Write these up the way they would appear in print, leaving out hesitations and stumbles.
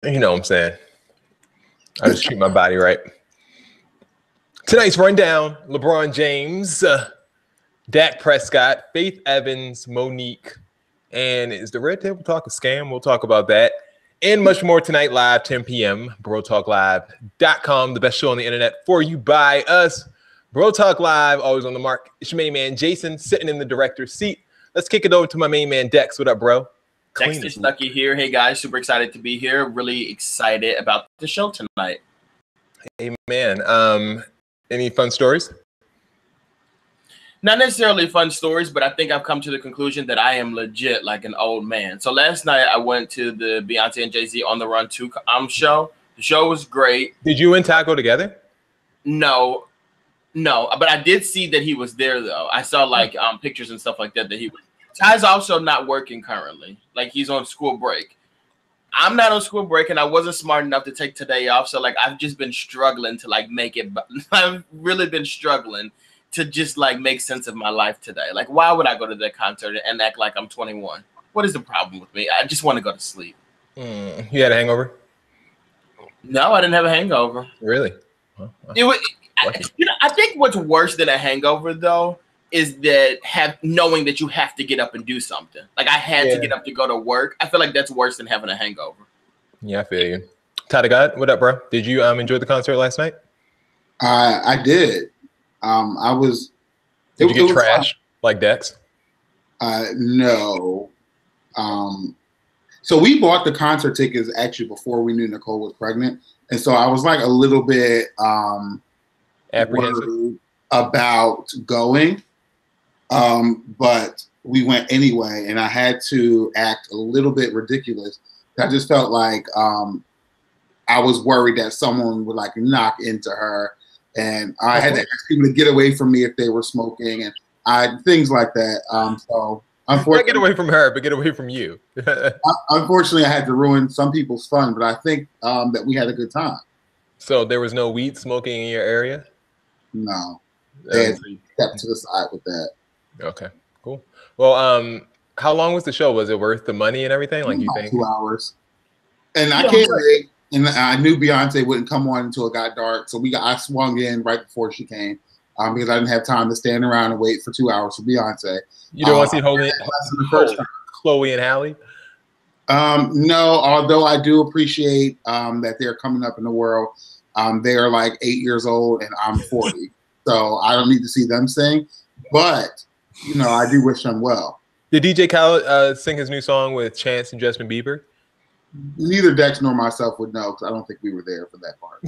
You know what I'm saying? I just treat my body right. Tonight's rundown: LeBron James, Dak Prescott, Faith Evans, Monique, and is the Red Table Talk a scam? We'll talk about that and much more tonight live, 10 p.m. BroTalkLive.com, the best show on the internet for you by us. Bro Talk Live, always on the mark. It's your main man, Jason, sitting in the director's seat. Let's kick it over to my main man, Dex. What up, bro? Dexter Stucky here. Hey, guys. Super excited to be here. Really excited about the show tonight. Hey, man. Any fun stories? Not necessarily fun stories, but I think I've come to the conclusion that I am legit like an old man. So last night I went to the Beyonce and Jay-Z On the Run 2 show. The show was great. Did you and Ty go together? No, but I did see that he was there though. I saw like pictures and stuff like that he was. Ty's also not working currently. Like he's on school break. I'm not on school break, and I wasn't smart enough to take today off. So like I've just been struggling to like make it. I've really been struggling to just like make sense of my life today. Like, why would I go to that concert and act like I'm 21? What is the problem with me? I just want to go to sleep. You had a hangover? No, I didn't have a hangover. Really? Well, I think what's worse than a hangover though is that knowing that you have to get up and do something. Like I had to get up to go to work. I feel like that's worse than having a hangover. Yeah, I feel you. Ty God, what up, bro? Did you enjoy the concert last night? I did. I was. Did you get trashed like Dex? No. So we bought the concert tickets actually before we knew Nicole was pregnant, and so I was like a little bit apprehensive about going, but we went anyway, and I had to act a little bit ridiculous. I just felt like I was worried that someone would like knock into her. And I had to ask people to get away from me if they were smoking and things like that. So unfortunately, not get away from her, but get away from you. Unfortunately, I had to ruin some people's fun, but I think that we had a good time. So there was no weed smoking in your area? No. They had stepped to the side with that. Okay, cool. Well, how long was the show? Was it worth the money and everything? Like you think? 2 hours. And I came late. And I knew Beyonce wouldn't come on until it got dark, so I swung in right before she came because I didn't have time to stand around and wait for 2 hours for Beyonce. You don't want to see Chloe and Halle? No, although I do appreciate that they're coming up in the world. They are like 8 years old and I'm 40, so I don't need to see them sing. But I do wish them well. Did DJ Khaled sing his new song with Chance and Justin Bieber? Neither Dex nor myself would know because I don't think we were there for that part.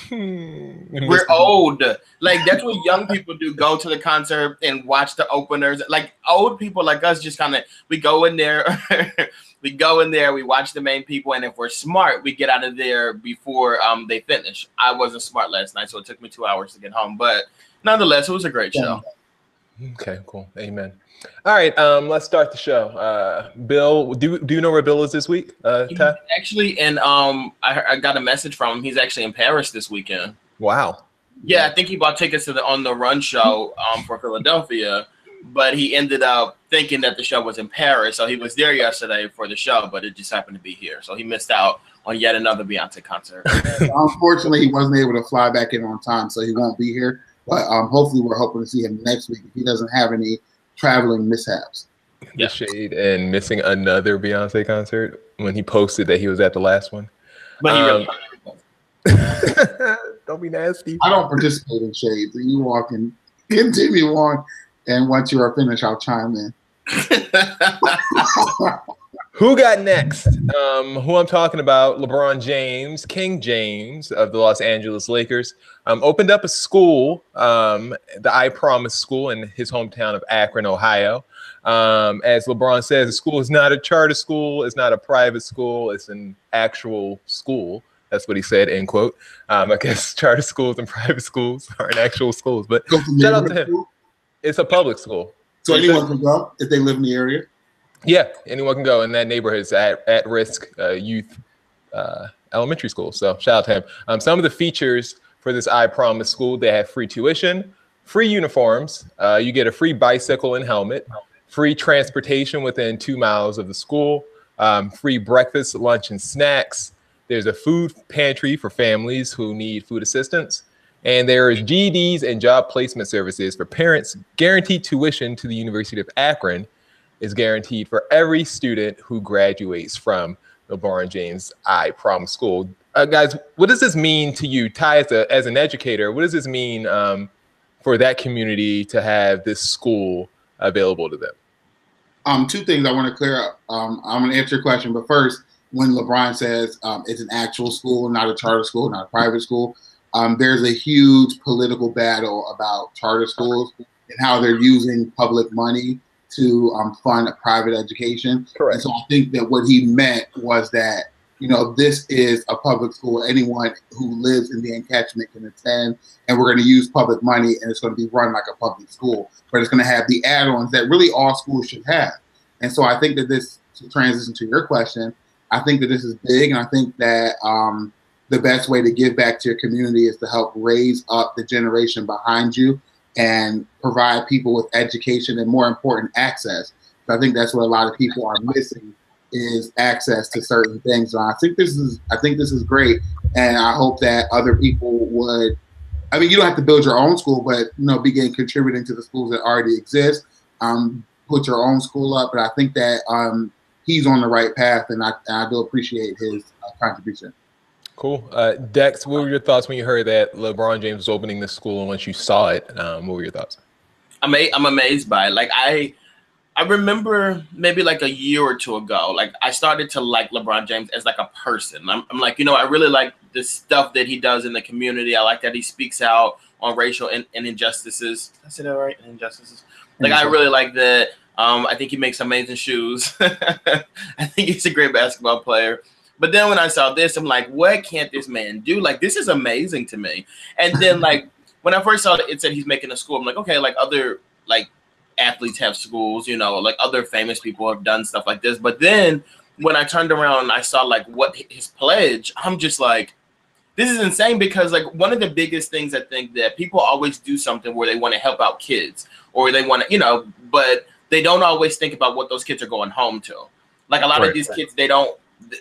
We're old. Like that's what young people do. Go to the concert and watch the openers. Like old people like us just kind of we go in there, we watch the main people, and if we're smart, we get out of there before they finish. I wasn't smart last night, so it took me 2 hours to get home. But nonetheless, it was a great show. Okay, cool. Amen. All right, let's start the show. Bill, do you know where Bill is this week? Ty? Actually, and I got a message from him. He's actually in Paris this weekend. Wow. Yeah, I think he bought tickets to the On the Run show for Philadelphia, but he ended up thinking that the show was in Paris, so he was there yesterday for the show, but it just happened to be here, so he missed out on yet another Beyonce concert. Unfortunately, he wasn't able to fly back in on time, so he won't be here. But hopefully, we're hoping to see him next week if he doesn't have any traveling mishaps. The shade and missing another Beyonce concert when he posted that he was at the last one. But he really don't be nasty. I don't participate in shade. So you walk and continue on, and once you are finished, I'll chime in. Who got next? Who I'm talking about, LeBron James, King James of the Los Angeles Lakers, opened up a school, the I Promise School in his hometown of Akron, Ohio. As LeBron says, the school is not a charter school. It's not a private school. It's an actual school. That's what he said, end quote. I guess charter schools and private schools aren't actual schools, but shout out to him. School? It's a public school. So anyone can go if they live in the area? Yeah, anyone can go in that neighborhood. It's at risk youth elementary school. So shout out to him. Some of the features for this I Promise school, they have free tuition, free uniforms. You get a free bicycle and helmet, free transportation within 2 miles of the school, free breakfast, lunch, and snacks, There's a food pantry for families who need food assistance. And there is GEDs and job placement services for parents. Guaranteed tuition to the University of Akron is guaranteed for every student who graduates from LeBron James I Promise School. Guys, what does this mean to you, Ty, as an educator? What does this mean for that community to have this school available to them? Two things I want to clear up. I'm going to answer your question, but first, when LeBron says it's an actual school, not a charter school, not a private school, there's a huge political battle about charter schools and how they're using public money to fund a private education. Correct. And so I think that what he meant was that, you know, this is a public school. Anyone who lives in the encatchment can attend, and we're going to use public money, and it's going to be run like a public school, but it's going to have the add-ons that really all schools should have. And so I think that this, to transition to your question, I think that this is big, and I think that the best way to give back to your community is to help raise up the generation behind you and provide people with education and, more important, access. So I think that's what a lot of people are missing, is access to certain things. So I think this is great, and I hope that other people would. I mean, you don't have to build your own school, but you know, begin contributing to the schools that already exist. Put your own school up, but I think that he's on the right path, and I do appreciate his contribution. Cool. Dex, what were your thoughts when you heard that LeBron James was opening this school, and once you saw it, what were your thoughts? I'm amazed by it. Like I remember maybe like a year or two ago, like I started to like LeBron James as like a person. I'm like, you know, I really like the stuff that he does in the community. I like that he speaks out on racial and injustices. Did I say that right? Injustices. Like I really like that. I think he makes amazing shoes. I think he's a great basketball player. But then when I saw this, I'm like, what can't this man do? Like, this is amazing to me. And then, like, when I first saw it said he's making a school, I'm like, okay, like other, like, athletes have schools, you know, like other famous people have done stuff like this. But then when I turned around and I saw, like, what his pledge, I'm just like, this is insane, because, like, one of the biggest things I think that people always do something where they want to help out kids, or they want to, you know, but they don't always think about what those kids are going home to. Like, a lot of these kids,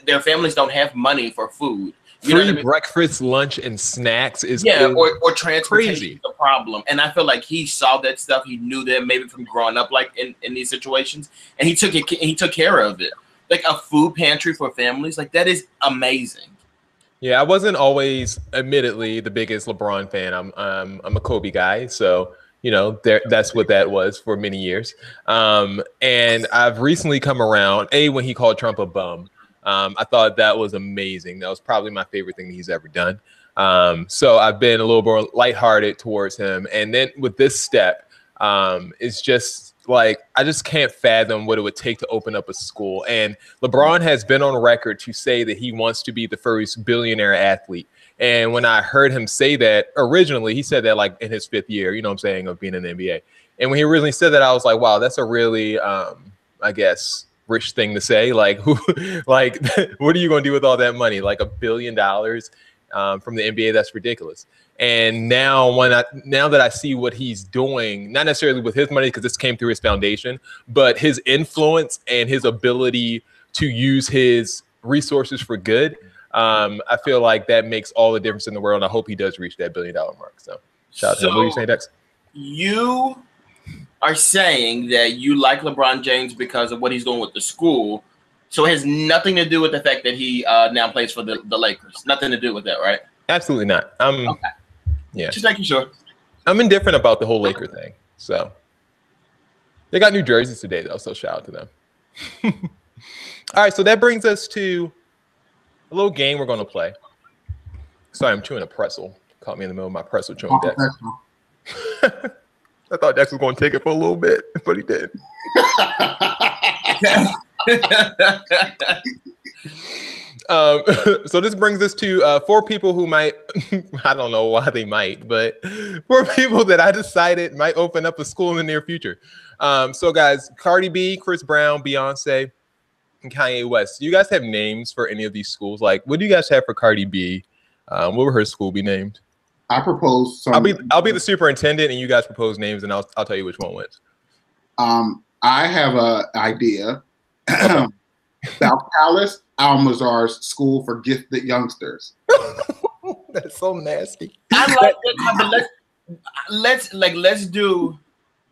their families don't have money for food. Free breakfast, lunch, and snacks is or transportation is the problem. And I feel like he saw that stuff. He knew that maybe from growing up, like in these situations, and he took care of it. Like a food pantry for families, like that is amazing. Yeah, I wasn't always, admittedly, the biggest LeBron fan. I'm a Kobe guy, so you know that's what that was for many years. And I've recently come around. When he called Trump a bum. I thought that was amazing. That was probably my favorite thing he's ever done. So I've been a little more lighthearted towards him. And then with this step, it's just like, I just can't fathom what it would take to open up a school. And LeBron has been on record to say that he wants to be the first billionaire athlete. And when I heard him say that originally, he said that like in his 5th year, you know what I'm saying, of being in the NBA. And when he originally said that, I was like, wow, that's a really, I guess, rich thing to say. Like, who, like, what are you going to do with all that money? Like $1 billion from the NBA? That's ridiculous. And now now that I see what he's doing, not necessarily with his money, because this came through his foundation, but his influence and his ability to use his resources for good, I feel like that makes all the difference in the world. And I hope he does reach that $1 billion mark. So shout out to him. What are you saying, Dex? You are saying that you like LeBron James because of what he's doing with the school. So it has nothing to do with the fact that he now plays for the Lakers. Nothing to do with that, right? Absolutely not. Okay. Yeah. Just making sure. I'm indifferent about the whole Laker thing. So they got new jerseys today, though. So shout out to them. All right. So that brings us to a little game we're going to play. Sorry, I'm chewing a pretzel. Caught me in the middle of my pretzel chewing Dex. I thought Dex was going to take it for a little bit, but he did. So this brings us to 4 people who might, I don't know why they might, but 4 people that I decided might open up a school in the near future. So guys, Cardi B, Chris Brown, Beyonce, and Kanye West. Do you guys have names for any of these schools? Like, what do you guys have for Cardi B? What would her school be named? I propose some. I'll be the superintendent, and you guys propose names, and I'll tell you which one wins. I have an idea. Okay. South Palace Almazar's School for Gifted Youngsters. That's so nasty. I like that, but let's do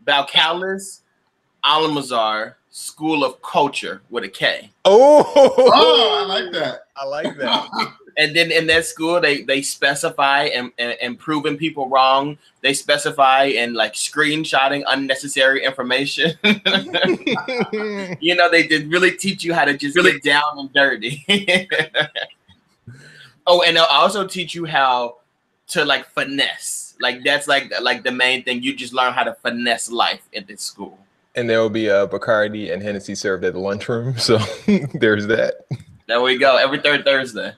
Balcalis Almazar School of Culture with a K. Oh, I like that. I like that. And then in that school, they specify and proving people wrong. They specify and like screenshotting unnecessary information. You know, they did really teach you how to just get down and dirty. Oh, and they'll also teach you how to like finesse. Like that's like the main thing. You just learn how to finesse life at this school. And there will be Bacardi and Hennessy served at the lunchroom. So there's that. There we go. Every third Thursday.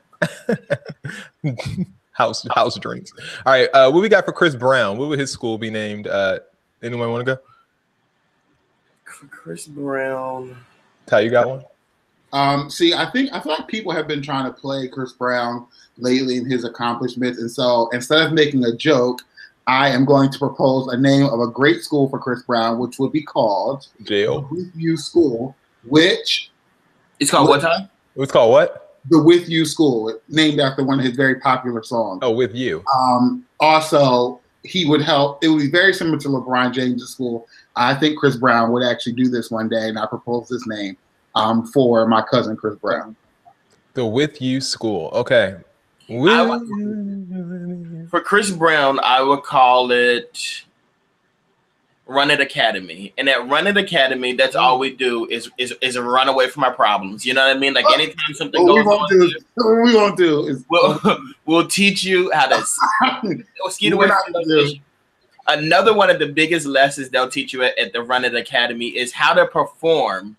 house drinks. All right. What we got for Chris Brown? What would his school be named? Anyone want to go? Chris Brown. Ty, you got one? See, I feel like people have been trying to play Chris Brown lately in his accomplishments, and so instead of making a joke, I am going to propose a name of a great school for Chris Brown, which would be called Jail. The With You School, which it's called what time? It's called what? The With You School, named after one of his very popular songs. Oh, With You. Also, he would help. It would be very similar to LeBron James' school. I think Chris Brown would actually do this one day, and I propose this name for my cousin Chris Brown. The With You School. Okay. For Chris Brown, I would call it Run It Academy. And at Run It Academy, that's all we do is run away from our problems. You know what I mean? Like anytime something goes on, what we won't do is we'll teach you how to skeet away from those issues. Another one of the biggest lessons they'll teach you at the Run It Academy is how to perform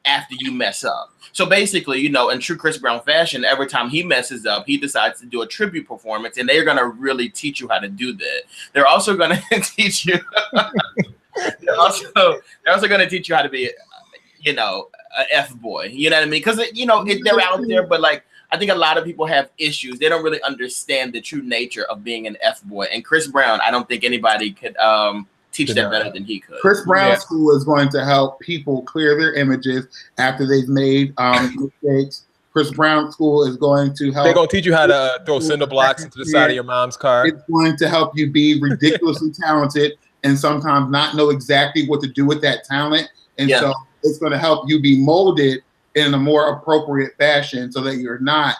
after you mess up. So basically, you know, in true Chris Brown fashion, every time he messes up, he decides to do a tribute performance, and they're going to really teach you how to do that. They're also going to teach you. they're also going to teach you how to be, you know, an F boy. You know what I mean? Because you know they're out there, but like I think a lot of people have issues. They don't really understand the true nature of being an F boy. And Chris Brown, I don't think anybody could teach that better than he could. Chris Brown's school is going to help people clear their images after they've made mistakes. Chris Brown's school is going to help. They're going to teach you how to throw cinder blocks into the side of your mom's car. It's going to help you be ridiculously talented and sometimes not know exactly what to do with that talent. And so it's going to help you be molded in a more appropriate fashion so that you're not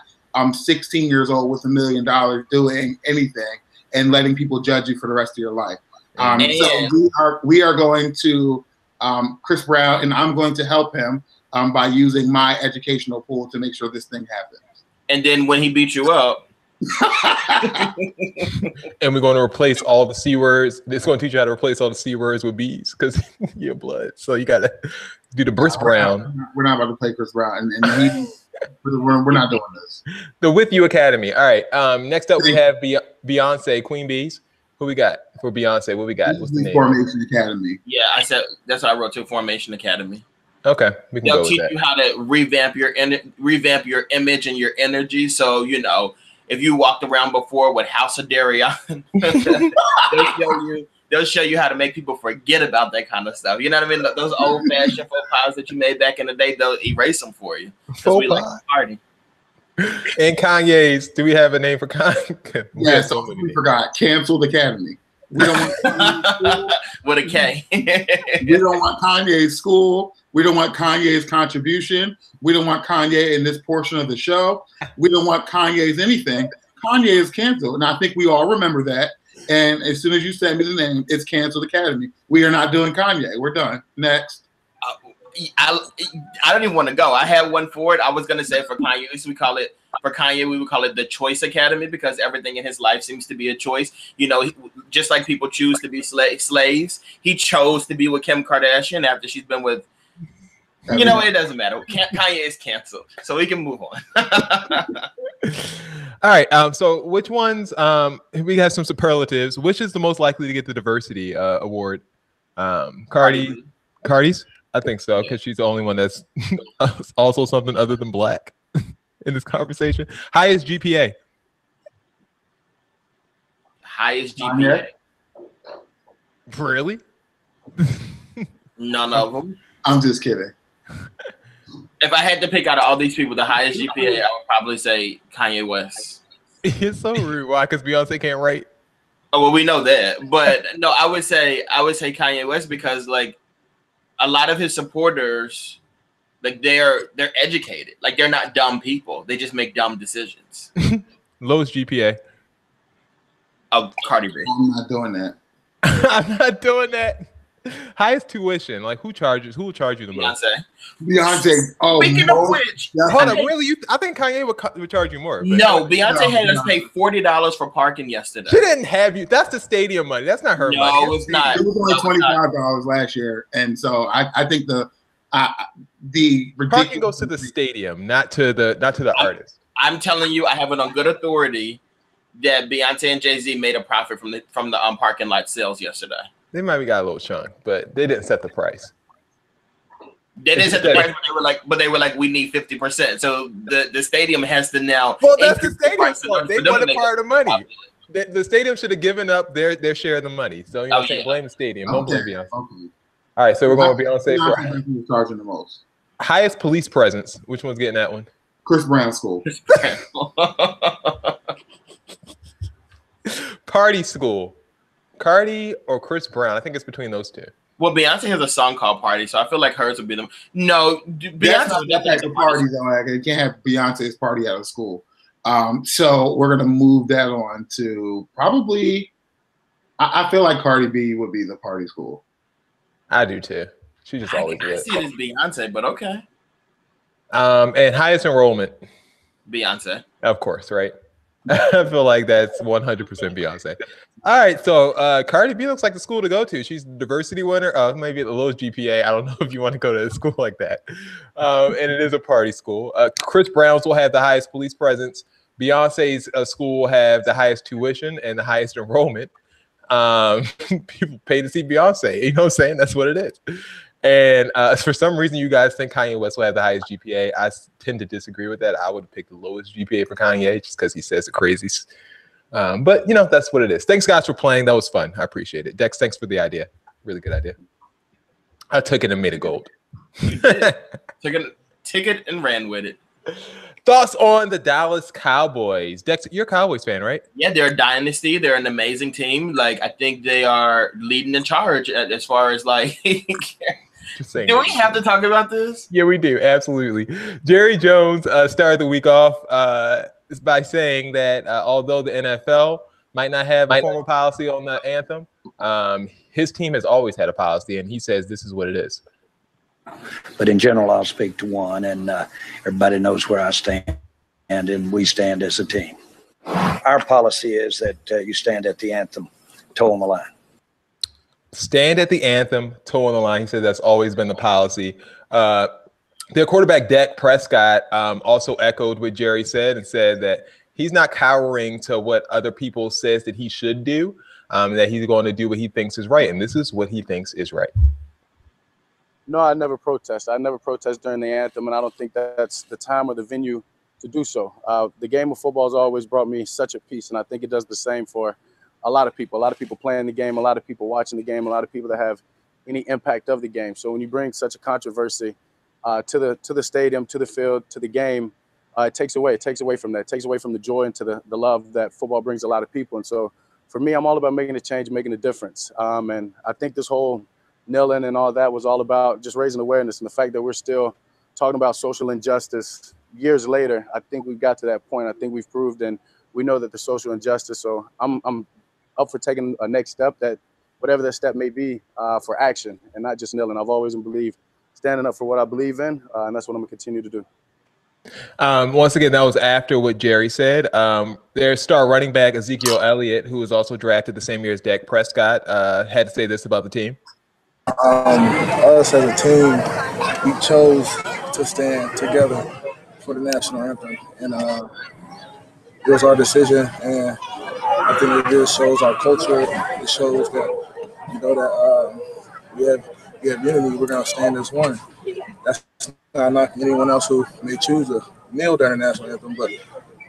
16 years old with $1 million doing anything and letting people judge you for the rest of your life. So we are going to Chris Brown, and I'm going to help him by using my educational pool to make sure this thing happens. And then when he beats you up, and we're going to replace all the C words. It's going to teach you how to replace all the C words with B's because you're blood. So you got to do the Chris Brown. We're not about to play Chris Brown, and we're not doing this. The With You Academy. All right. Next up, we have Beyonce, Queen Bees. Who we got for Beyonce? What we got? What's the name? Formation Academy. Yeah, I said that's what I wrote to Formation Academy. Okay, we can They'll go teach with that. you how to revamp your image and your energy. So you know, if you walked around before with House of Darion, they'll show you how to make people forget about that kind of stuff. You know what I mean? Those old fashioned faux pas that you made back in the day, they'll erase them for you because we like to party. And Kanye's, do we have a name for Kanye? Yeah, we forgot. Canceled Academy. We don't want with a K. We don't want Kanye's school. We don't want Kanye's contribution. We don't want Kanye in this portion of the show. We don't want Kanye's anything. Kanye is canceled, and I think we all remember that. And as soon as you send me the name, it's Canceled Academy. We are not doing Kanye. We're done. Next. I don't even want to go. I had one for it. I was gonna say for Kanye, we would call it the Choice Academy because everything in his life seems to be a choice. You know, just like people choose to be slaves, he chose to be with Kim Kardashian after she's been with. You know, it doesn't matter. Kanye is canceled, so we can move on. All right. So which ones? We have some superlatives. Which is the most likely to get the diversity award? Cardi's. I think so, because she's the only one that's also something other than black in this conversation. Highest GPA. Highest GPA. Really? None of them. I'm just kidding. If I had to pick out of all these people the highest GPA, I would probably say Kanye West. It's so rude. Why? Because Beyonce can't write. Oh well, we know that, but no, I would say Kanye West because like a lot of his supporters, like they're educated, like they're not dumb people. They just make dumb decisions. Lowest GPA. Oh, Cardi B. I'm not doing that. I'm not doing that. Highest tuition. Like who will charge you the most? Beyonce. Oh, speaking of which, hold on, really? I think Kanye would charge you more. No, Beyonce had us pay $40 for parking yesterday. She didn't have you. That's the stadium money. That's not her money. No, it's not. It was only $25 last year, and so I think the parking goes to the stadium, not to the artist. I'm telling you, I have it on good authority that Beyonce and Jay-Z made a profit from the parking lot sales yesterday. They might have got a little chunk, but they didn't set the price. They didn't set the price, but they were like, we need 50%. So the stadium has to now. Well, that's the stadium part. They wanted part of the money. The stadium should have given up their share of the money. So you know, blame the stadium. Don't blame Beyonce. Okay. All right, so we're going to Beyonce for charging the most. Highest police presence. Which one's getting that one? Chris Brown school. Party school. Cardi or Chris Brown? I think it's between those two. Well, Beyonce has a song called "Party," so I feel like hers would be the no. Beyonce that type of party though. Like, you can't have Beyonce's party out of school. So we're gonna move that on to probably. I feel like Cardi B would be the party school. I do too. She just always I see it as Beyonce, but okay. And highest enrollment. Beyonce, of course, right? I feel like that's 100% Beyonce. All right, so Cardi B looks like the school to go to. She's the diversity winner. Maybe at the lowest GPA. I don't know if you want to go to a school like that. And it is a party school. Chris Brown's will have the highest police presence. Beyonce's school will have the highest tuition and the highest enrollment. People pay to see Beyonce. You know what I'm saying? That's what it is. And for some reason, you guys think Kanye West will have the highest GPA. I tend to disagree with that. I would pick the lowest GPA for Kanye just because he says the crazies. But, you know, that's what it is. Thanks, guys, for playing. That was fun. I appreciate it. Dex, thanks for the idea. Really good idea. I took it and made it gold. Took it and ran with it. Thoughts on the Dallas Cowboys? Dex, you're a Cowboys fan, right? Yeah, they're a dynasty. They're an amazing team. Like, I think they are leading in charge as far as, like... Do we have to talk about this? Yeah, we do. Absolutely. Jerry Jones started the week off by saying that although the NFL might not have a formal policy on the anthem, his team has always had a policy, and he says this is what it is. But in general, I'll speak to one, and everybody knows where I stand, and we stand as a team. Our policy is that you stand at the anthem, toe on the line. Stand at the anthem, toe on the line. He said that's always been the policy. Their quarterback, Dak Prescott, also echoed what Jerry said and said that he's not cowering to what other people says that he should do, that he's going to do what he thinks is right. And this is what he thinks is right. No, I never protest. I never protest during the anthem, and I don't think that's the time or the venue to do so. The game of football has always brought me such a peace, and I think it does the same for a lot of people. A lot of people playing the game, a lot of people watching the game, a lot of people that have any impact of the game. So when you bring such a controversy to the stadium, to the field, to the game, it takes away from that. It takes away from the joy and to the love that football brings a lot of people. And so for me, I'm all about making a change, making a difference. And I think this whole kneeling and all that was all about just raising awareness, and the fact that we're still talking about social injustice years later. I think we've got to that point. I think we've proved, and we know that the social injustice. So I'm up for taking a next step, that whatever that step may be, for action and not just kneeling. I've always believed standing up for what I believe in, and that's what I'm gonna continue to do. Once again, that was after what Jerry said. Their star running back, Ezekiel Elliott, who was also drafted the same year as Dak Prescott, had to say this about the team. Us as a team, we chose to stand together for the national anthem, and it was our decision. And I think it just shows our culture. It shows that that we have unity. We're gonna stand as one. That's not knocking anyone else who may choose to kneel during the national anthem, but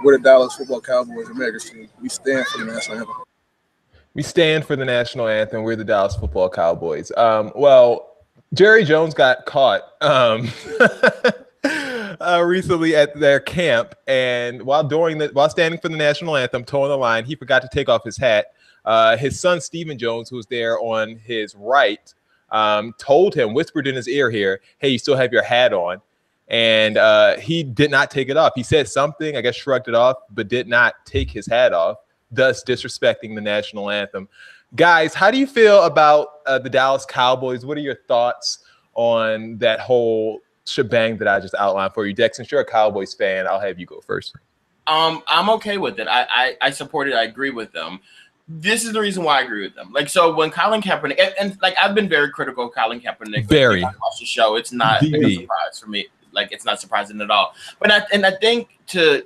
we're the Dallas Football Cowboys, America's team. We stand for the national anthem. We stand for the national anthem. We're the Dallas Football Cowboys. Well, Jerry Jones got caught recently at their camp, and while standing for the national anthem, towing the line, he forgot to take off his hat. His son Stephen Jones, who was there on his right, told him, whispered in his ear here, "Hey, you still have your hat on." And he did not take it off. He said something, I guess shrugged it off, but did not take his hat off, thus disrespecting the national anthem. Guys, how do you feel about the Dallas Cowboys? What are your thoughts on that whole shebang that I just outlined for you? Dex, since you're a Cowboys fan, I'll have you go first. I'm okay with it. I support it. I agree with them. This is the reason why I agree with them. Like, so when Colin Kaepernick, and like I've been very critical of Colin Kaepernick. Very. I watched the show. It's not a surprise for me. Like, it's not surprising at all. But I think to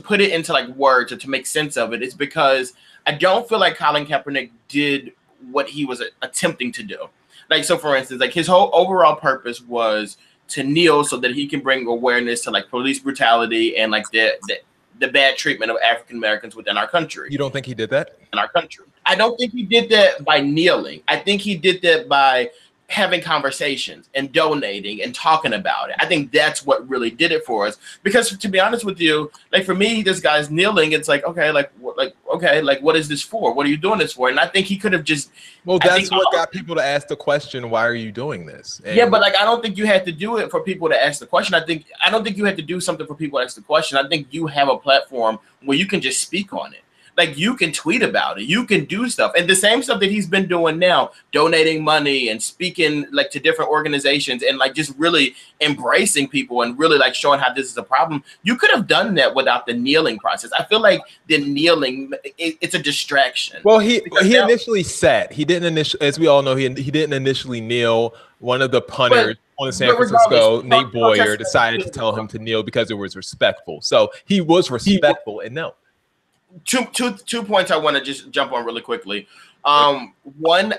put it into like words or to make sense of it is because I don't feel like Colin Kaepernick did what he was attempting to do. Like, so for instance, like his whole overall purpose was to kneel so that he can bring awareness to like police brutality and like the bad treatment of African Americans within our country. You don't think he did that? In our country. I don't think he did that by kneeling. I think he did that by having conversations and donating and talking about it. I think that's what really did it for us. Because to be honest with you, like for me, this guy's kneeling. It's like, okay, what is this for? What are you doing this for? And I think he could have just. Well, that's what got people to ask the question, why are you doing this? And yeah, but like I don't think you had to do it for people to ask the question. I don't think you had to do something for people to ask the question. I think you have a platform where you can just speak on it. Like you can tweet about it, you can do stuff, and the same stuff that he's been doing now, donating money and speaking like to different organizations and like just really embracing people and really like showing how this is a problem. You could have done that without the kneeling process. I feel like the kneeling, it's a distraction. Well, he initially sat. He didn't initially, as we all know, he didn't initially kneel. One of the punters on the San Francisco, Nate Boyer, decided to tell him to kneel because it was respectful. So he was respectful and no. Two points I want to just jump on really quickly. One,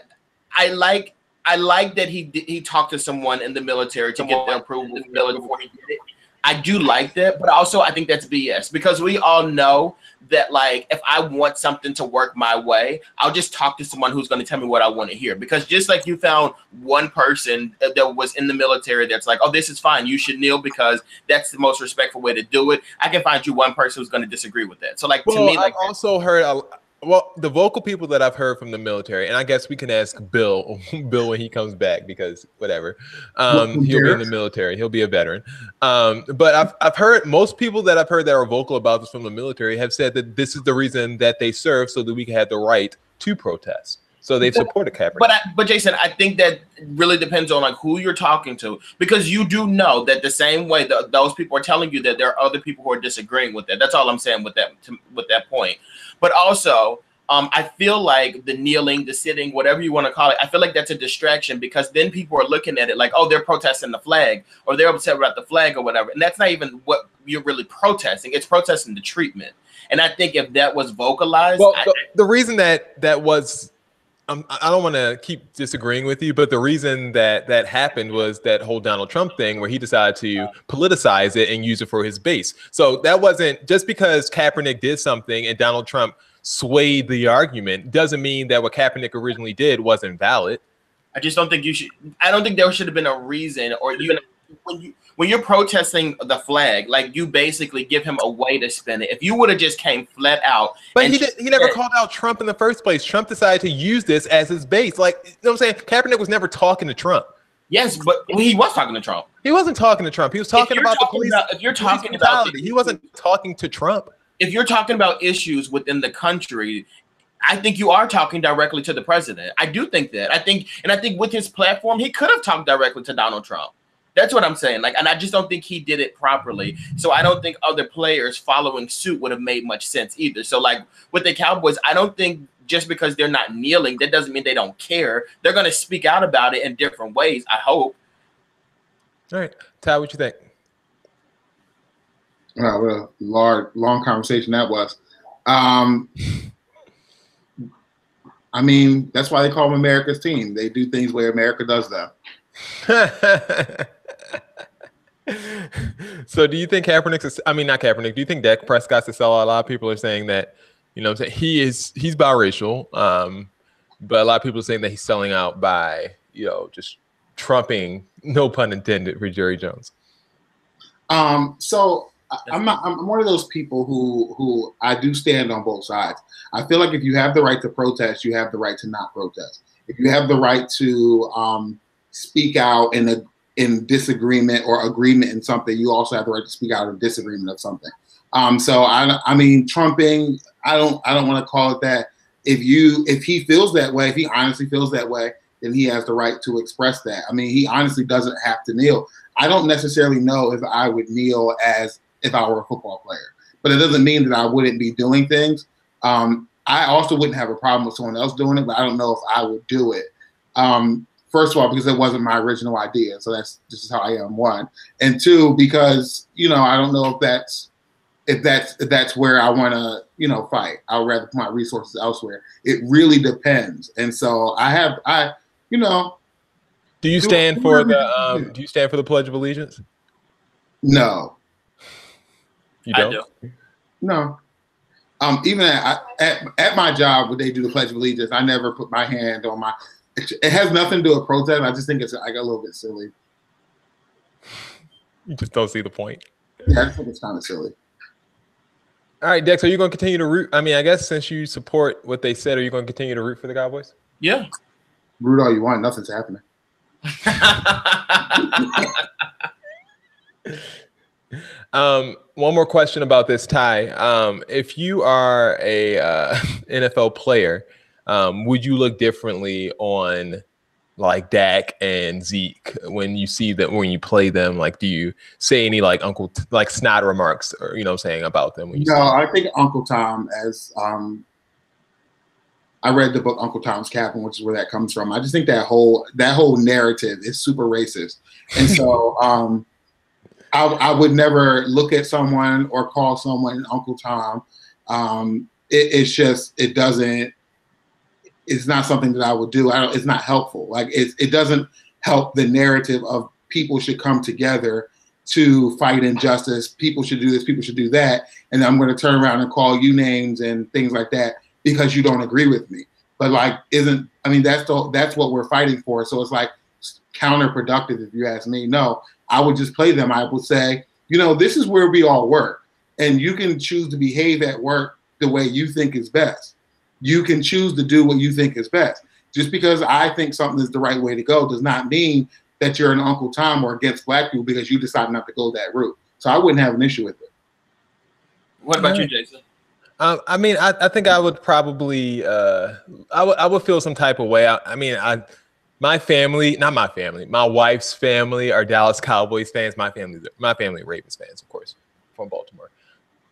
I like that he talked to someone in the military to get their approval before he did it. I do like that, but also I think that's BS because we all know that like if I want something to work my way, I'll just talk to someone who's going to tell me what I want to hear. Because just like you found one person that was in the military that's like, oh, this is fine, you should kneel because that's the most respectful way to do it. I can find you one person who's going to disagree with that. So like to me, like I've also heard the vocal people that I've heard from the military, and I guess we can ask Bill when he comes back because whatever, he'll be in the military, he'll be a veteran. But I've heard most people that I've heard that are vocal about this from the military have said that this is the reason that they serve so that we can have the right to protest. So they've supported Kaepernick. But Jason, I think that really depends on like who you're talking to, because you do know that the same way that those people are telling you that there are other people who are disagreeing with that. That's all I'm saying with that point. But also, I feel like the kneeling, the sitting, whatever you want to call it, I feel like that's a distraction because then people are looking at it like, oh, they're protesting the flag or they're upset about the flag or whatever. And that's not even what you're really protesting. It's protesting the treatment. And I think if that was vocalized. Well, the reason that was. I don't want to keep disagreeing with you, but the reason that happened was that whole Donald Trump thing where he decided to politicize it and use it for his base. So that wasn't just because Kaepernick did something and Donald Trump swayed the argument doesn't mean that what Kaepernick originally did wasn't valid. I just don't think you should. I don't think there should have been a reason or even when you're protesting the flag, like you basically give him a way to spin it. If you would have just came flat out, but he never called out Trump in the first place. Trump decided to use this as his base. Like, you know what I'm saying? Kaepernick was never talking to Trump. Yes, but he was talking to Trump. He wasn't talking to Trump. He was talking about the police. If you're talking about, he wasn't talking to Trump. If you're talking about issues within the country, I think you are talking directly to the president. I do think that. I think with his platform, he could have talked directly to Donald Trump. That's what I'm saying. Like, and I just don't think he did it properly. So I don't think other players following suit would have made much sense either. So like with the Cowboys, I don't think just because they're not kneeling, that doesn't mean they don't care. They're going to speak out about it in different ways, I hope. All right. Ty, what you think? Well, long conversation that was. I mean, that's why they call them America's team. They do things where America does them. So do you think Kaepernick's not Kaepernick, do you think Dak Prescott's a sellout? A lot of people are saying that, you know what I'm saying, he's biracial, but a lot of people are saying that he's selling out by, you know, just trumping, no pun intended, for Jerry Jones. So I'm one of those people who I do stand on both sides. I feel like if you have the right to protest, you have the right to not protest. If you have the right to speak out in disagreement or agreement in something, you also have the right to speak out in disagreement of something. So I mean, trumping, I don't want to call it that. If he feels that way, if he honestly feels that way, then he has the right to express that. I mean, he honestly doesn't have to kneel. I don't necessarily know if I would kneel as if I were a football player, but it doesn't mean that I wouldn't be doing things. I also wouldn't have a problem with someone else doing it, but I don't know if I would do it. First of all, because it wasn't my original idea, so this is how I am. One, and two, because I don't know if that's where I want to fight. I would rather put my resources elsewhere. It really depends, and so Do you stand for the Pledge of Allegiance? No. You don't? I do. No. Even at my job, when they do the Pledge of Allegiance, I never put my hand on my. It has nothing to do with protest. I just think it's like a little bit silly. You just don't see the point. Yeah, I think it's kind of silly. All right, Dex, are you going to continue to root? I mean, I guess since you support what they said, are you going to continue to root for the Cowboys? Yeah. Root all you want. Nothing's happening. One more question about this, Ty. If you are a NFL player, would you look differently on like Dak and Zeke when you see them, when you play them? Like, do you say any like snide remarks or saying about them when you see them? I think Uncle Tom, as I read the book Uncle Tom's Cabin, which is where that comes from. I just think that whole narrative is super racist, and so I would never look at someone or call someone Uncle Tom. It's not something that I would do. It's not helpful. Like it doesn't help the narrative of people should come together to fight injustice. People should do this. People should do that. And I'm going to turn around and call you names and things like that because you don't agree with me. But that's what we're fighting for. So it's like counterproductive if you ask me. No, I would just play them. I would say, this is where we all work, and you can choose to behave at work the way you think is best. You can choose to do what you think is best. Just because I think something is the right way to go does not mean that you're an Uncle Tom or against black people because you decide not to go that route. So I wouldn't have an issue with it. What about you, Jason? I mean, I think I would probably I would feel some type of way. My family, not my family, my wife's family are Dallas Cowboys fans. My family are Ravens fans, of course, from Baltimore.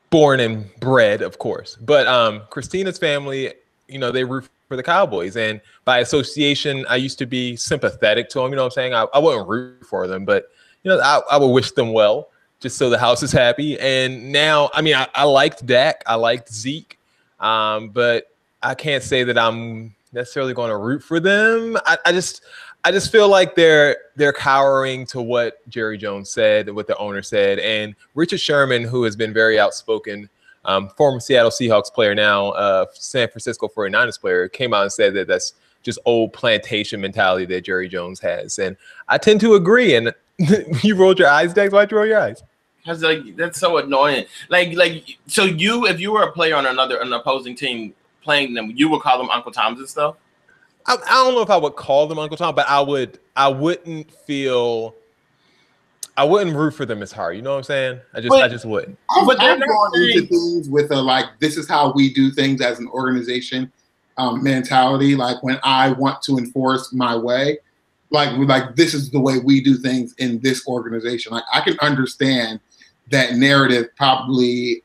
Born and bred, of course. But Christina's family, they root for the Cowboys. And by association, I used to be sympathetic to them. You know what I'm saying? I wouldn't root for them, but, I would wish them well just so the house is happy. And now, I liked Dak. I liked Zeke. But I can't say that I'm necessarily going to root for them. I just feel like they're cowering to what Jerry Jones said, what the owner said, and Richard Sherman, who has been very outspoken, former Seattle Seahawks player, now San Francisco 49ers player, came out and said that that's just old plantation mentality that Jerry Jones has, and I tend to agree. And you rolled your eyes, Dex. Why'd you roll your eyes? Because that's so annoying. So if you were a player on an opposing team playing them, you would call them Uncle Toms and stuff? I don't know if I would call them Uncle Tom, but I wouldn't root for them as hard. You know what I'm saying? I just wouldn't. But they're going into things with this is how we do things as an organization mentality. Like when I want to enforce my way, like this is the way we do things in this organization. Like I can understand that narrative probably.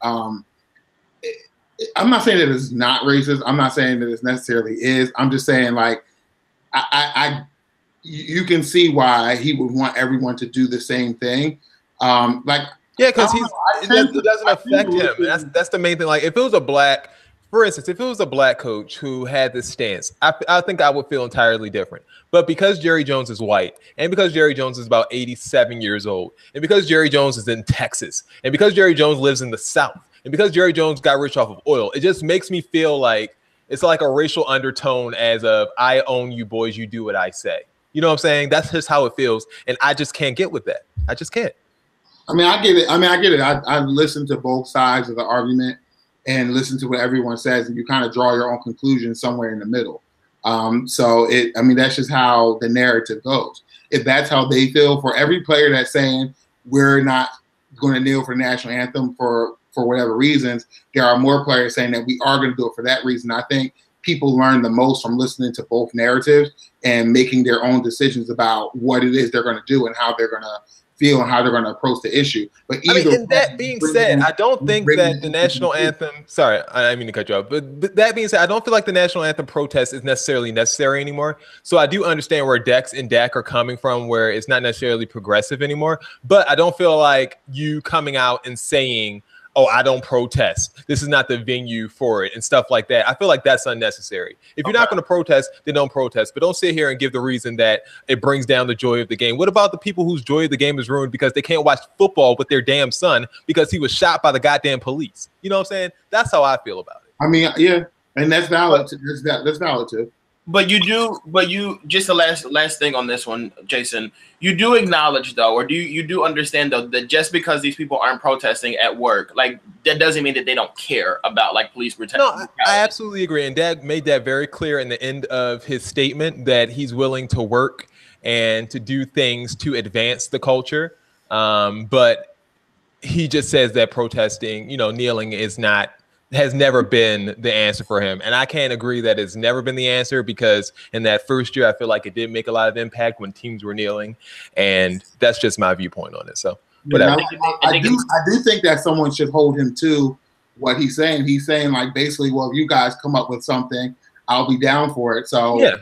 I'm not saying that it's not racist. I'm not saying that it necessarily is. I'm just saying you can see why he would want everyone to do the same thing. Because it doesn't affect him. That's the main thing. Like if it was a black coach who had this stance, I think I would feel entirely different. But because Jerry Jones is white, and because Jerry Jones is about 87 years old, and because Jerry Jones is in Texas, and because Jerry Jones lives in the South, and because Jerry Jones got rich off of oil, it just makes me feel like it's like a racial undertone as of I own you boys, you do what I say. You know what I'm saying? That's just how it feels. And I just can't get with that. I just can't. I mean, I get it. I've listened to both sides of the argument and listened to what everyone says, and you kind of draw your own conclusion somewhere in the middle. That's just how the narrative goes. If that's how they feel, for every player that's saying we're not going to kneel for the national anthem for whatever reasons, there are more players saying that we are going to do it for that reason. I think people learn the most from listening to both narratives and making their own decisions about what it is they're going to do and how they're going to feel and how they're going to approach the issue. But that being said, I don't think that the national anthem. Sorry, I didn't mean to cut you off. But that being said, I don't feel like the national anthem protest is necessarily necessary anymore. So I do understand where Dex and Dak are coming from, where it's not necessarily progressive anymore. But I don't feel like you coming out and saying, oh, I don't protest, this is not the venue for it, and stuff like that. I feel like that's unnecessary. If you're not going to protest, then don't protest. But don't sit here and give the reason that it brings down the joy of the game. What about the people whose joy of the game is ruined because they can't watch football with their damn son because he was shot by the goddamn police? You know what I'm saying? That's how I feel about it. I mean, yeah, and that's valid. That's valid too. But you just the last thing on this one, Jason, you do acknowledge though, or you do understand though, that just because these people aren't protesting at work, like that doesn't mean that they don't care about like police brutality. No, I absolutely agree. And Dad made that very clear in the end of his statement that he's willing to work and to do things to advance the culture. But he just says that protesting, kneeling has never been the answer for him. And I can't agree that it's never been the answer, because in that first year, I feel like it did make a lot of impact when teams were kneeling. And that's just my viewpoint on it. So whatever. I do think that someone should hold him to what he's saying. He's saying like basically, well, if you guys come up with something, I'll be down for it. So yeah,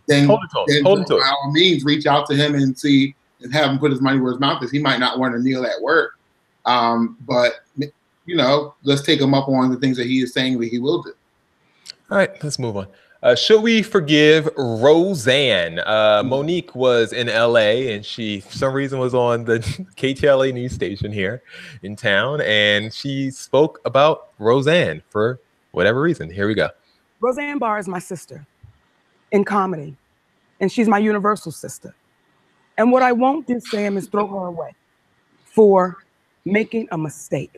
then hold it to by all means, reach out to him and see and have him put his money where his mouth is. He might not want to kneel at work. But let's take him up on the things that he is saying that he will do. All right, let's move on. Should we forgive Roseanne? Monique was in LA and she, for some reason, was on the KTLA news station here in town, and she spoke about Roseanne for whatever reason. Here we go. Roseanne Barr is my sister in comedy, and she's my universal sister. And what I won't do, Sam, is throw her away for making a mistake.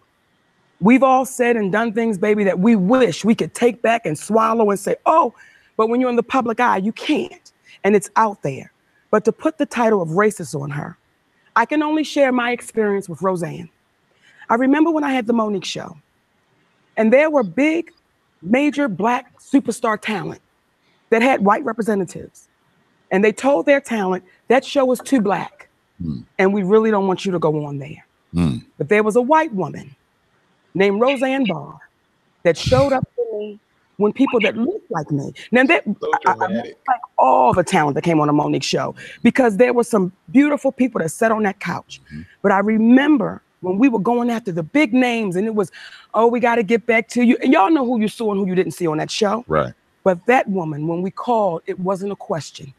We've all said and done things, baby, that we wish we could take back and swallow and say, oh, but when you're in the public eye, you can't. And it's out there. But to put the title of racist on her, I can only share my experience with Roseanne. I remember when I had the Monique show, and there were big, major Black superstar talent that had white representatives. And they told their talent, that show was too Black. And we really don't want you to go on there. But there was a white woman named Roseanne Barr that showed up for me when people that looked like me. Now, I like all the talent that came on the Monique show, because there were some beautiful people that sat on that couch. But I remember when we were going after the big names, and it was, oh, we got to get back to you. And y'all know who you saw and who you didn't see on that show. Right. But that woman, when we called, it wasn't a question.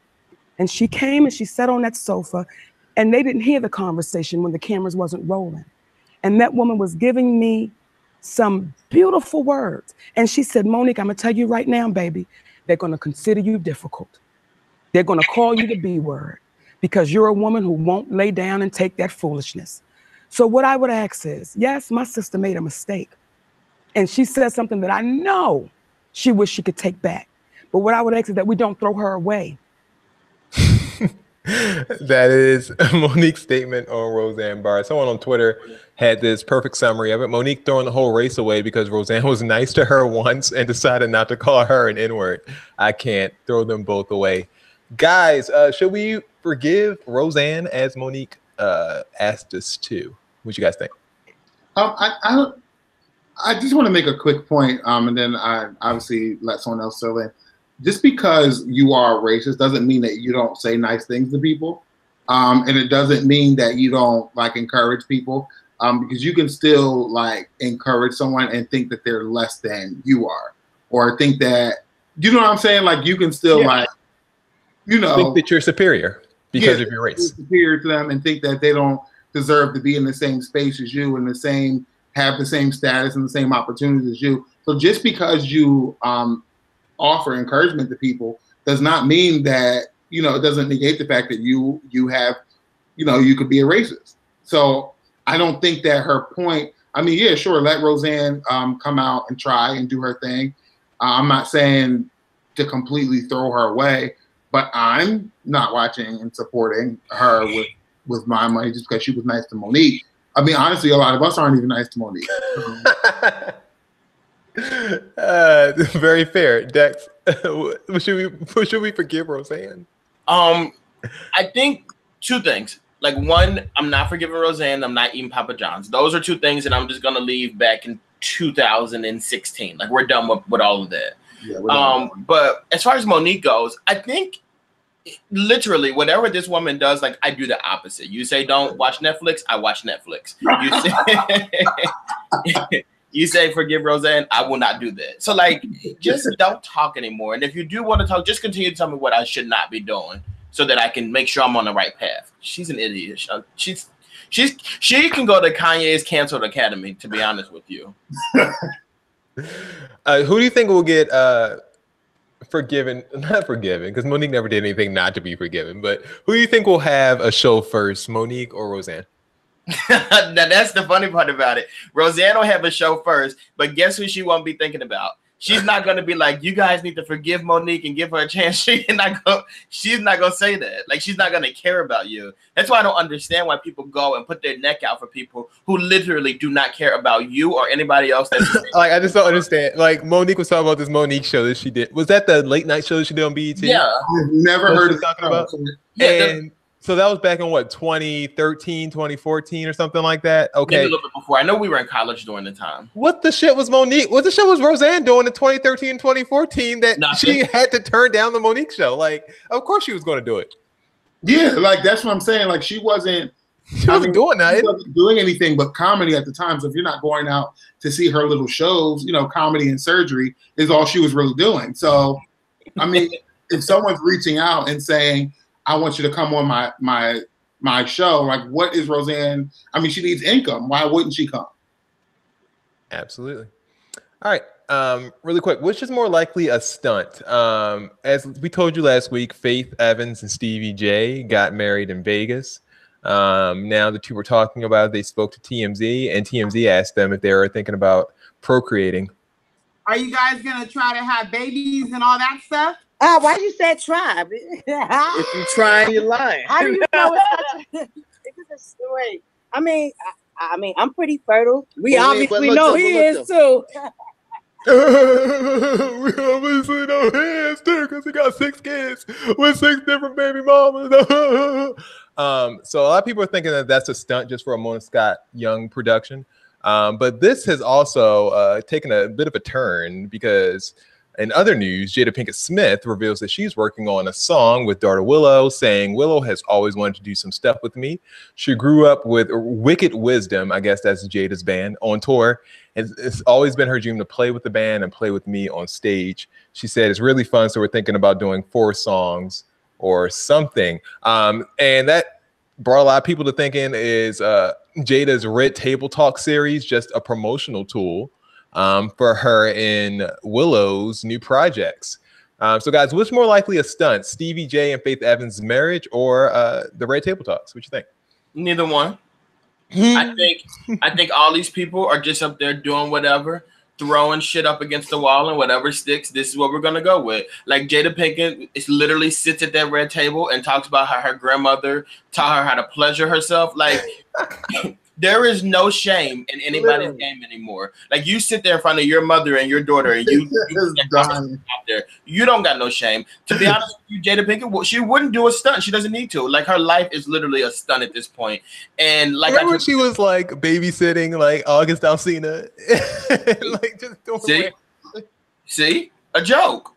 And she came and she sat on that sofa, and they didn't hear the conversation when the cameras wasn't rolling. And that woman was giving me some beautiful words. And she said, Monique, I'm gonna tell you right now, baby, they're gonna consider you difficult. They're gonna call you the B word, because you're a woman who won't lay down and take that foolishness. So what I would ask is, yes, my sister made a mistake. And she said something that I know she wished she could take back. But what I would ask is that we don't throw her away. That is Monique's statement on Roseanne Barr. Someone on Twitter had this perfect summary of it. Monique throwing the whole race away because Roseanne was nice to her once and decided not to call her an N-word. I can't throw them both away. Guys, should we forgive Roseanne, as Monique asked us to? What you guys think? I just want to make a quick point, and then I obviously let someone else fill in. Just because you are a racist doesn't mean that you don't say nice things to people. And it doesn't mean that you don't encourage people, because you can still encourage someone and think that they're less than you are, or think that, you know what I'm saying? You can still think that you're superior because of your race. Superior to them, and think that they don't deserve to be in the same space as you and have the same status and the same opportunities as you. So just because you, offer encouragement to people does not mean that, it doesn't negate the fact that you have, you could be a racist. So I don't think that her point. I mean, yeah, sure, let Roseanne come out and try and do her thing. I'm not saying to completely throw her away, but I'm not watching and supporting her with my money just because she was nice to Monique. I mean, honestly, a lot of us aren't even nice to Monique. Very fair, Dex. should we forgive Roseanne? I think two things. Like, one, I'm not forgiving Roseanne. I'm not eating Papa John's. Those are two things that I'm just gonna leave back in 2016. Like, we're done with all of that. Yeah, but as far as Monique goes, I think literally whatever this woman does, like, I do the opposite. You say don't watch Netflix, I watch Netflix. You say forgive Roseanne, I will not do that. So, like, just don't talk anymore. And if you do want to talk, just continue to tell me what I should not be doing so that I can make sure I'm on the right path. She's an idiot. She can go to Kanye's Canceled Academy, to be honest with you. Who do you think will get forgiven? Not forgiven, because Monique never did anything not to be forgiven. But who do you think will have a show first, Monique or Roseanne? Now, that's the funny part about it. Roseanne will have a show first, but guess who she won't be thinking about? She's not going to be like, you guys need to forgive Monique and give her a chance. She's not going to say that. Like, she's not going to care about you. That's why I don't understand why people go and put their neck out for people who literally do not care about you or anybody else. That's like, I just don't understand. Like, Monique was talking about this Monique show that she did. Was that the late night show that she did on BET? Yeah. I've never heard of talking about. Yeah, and so that was back in what, 2013, 2014 or something like that? Okay. Maybe a little bit before. I know we were in college during the time. What the shit was Monique? What the shit was Roseanne doing in 2013, 2014 that she had to turn down the Monique show? Like, of course she was going to do it. Yeah, like, that's what I'm saying. Like, she wasn't doing that. She wasn't doing anything but comedy at the time. So if you're not going out to see her little shows, you know, comedy and surgery is all she was really doing. So, I mean, if someone's reaching out and saying, I want you to come on my show, like, what is Roseanne? I mean, she needs income. Why wouldn't she come? Absolutely. All right. Really quick, which is more likely a stunt? As we told you last week, Faith Evans and Stevie J got married in Vegas. Now the two were talking about it. They spoke to TMZ, and TMZ asked them if they were thinking about procreating. Are you guys going to try to have babies and all that stuff? Why you said try? If you try, you're lying. How do you know it's a story? I mean, I'm pretty fertile. We obviously know he is too. We obviously know he is too, because he got 6 kids with 6 different baby mamas. So a lot of people are thinking that that's a stunt just for a Mona Scott Young production. But this has also taken a bit of a turn, because in other news, Jada Pinkett Smith reveals that she's working on a song with daughter Willow, saying Willow has always wanted to do some stuff with me. She grew up with Wicked Wisdom, I guess that's Jada's band, on tour. It's always been her dream to play with the band and play with me on stage. She said it's really fun, so we're thinking about doing 4 songs or something. And that brought a lot of people to thinking, is Jada's Red Table Talk series just a promotional tool for her in Willow's new projects? So guys, what's more likely a stunt, Stevie J and Faith Evans' marriage, or the Red Table Talks? What you think? Neither one. I think all these people are just up there doing whatever, throwing shit up against the wall, and whatever sticks, this is what we're gonna go with. Like, Jada Pinkett is literally sits at that red table and talks about how her grandmother taught her how to pleasure herself. Like, there is no shame in anybody's game anymore. Like, you sit there in front of your mother and your daughter, and you out there. You don't got no shame. To be honest with you, Jada Pinkett, she wouldn't do a stunt. She doesn't need to. Like, her life is literally a stunt at this point. And like, remember when she was like babysitting like August Alsina, like just doing see, a joke.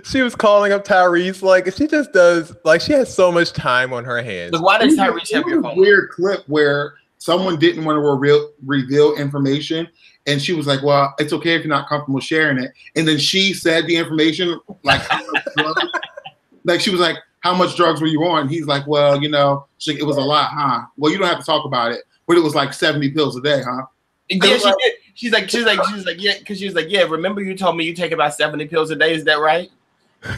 She was calling up Tyrese. Like, she just does, like, she has so much time on her hands. But why does Tyrese have your phone? Weird clip where someone didn't want to reveal information, and she was like, well, it's okay if you're not comfortable sharing it. And then she said the information, like, like, she was like, how much drugs were you on? He's like, well, you know, it was a lot, huh? Well, you don't have to talk about it, but it was like 70 pills a day, huh? Yeah, she did. She's like, yeah, because she was like, yeah, remember you told me you take about 70 pills a day, is that right?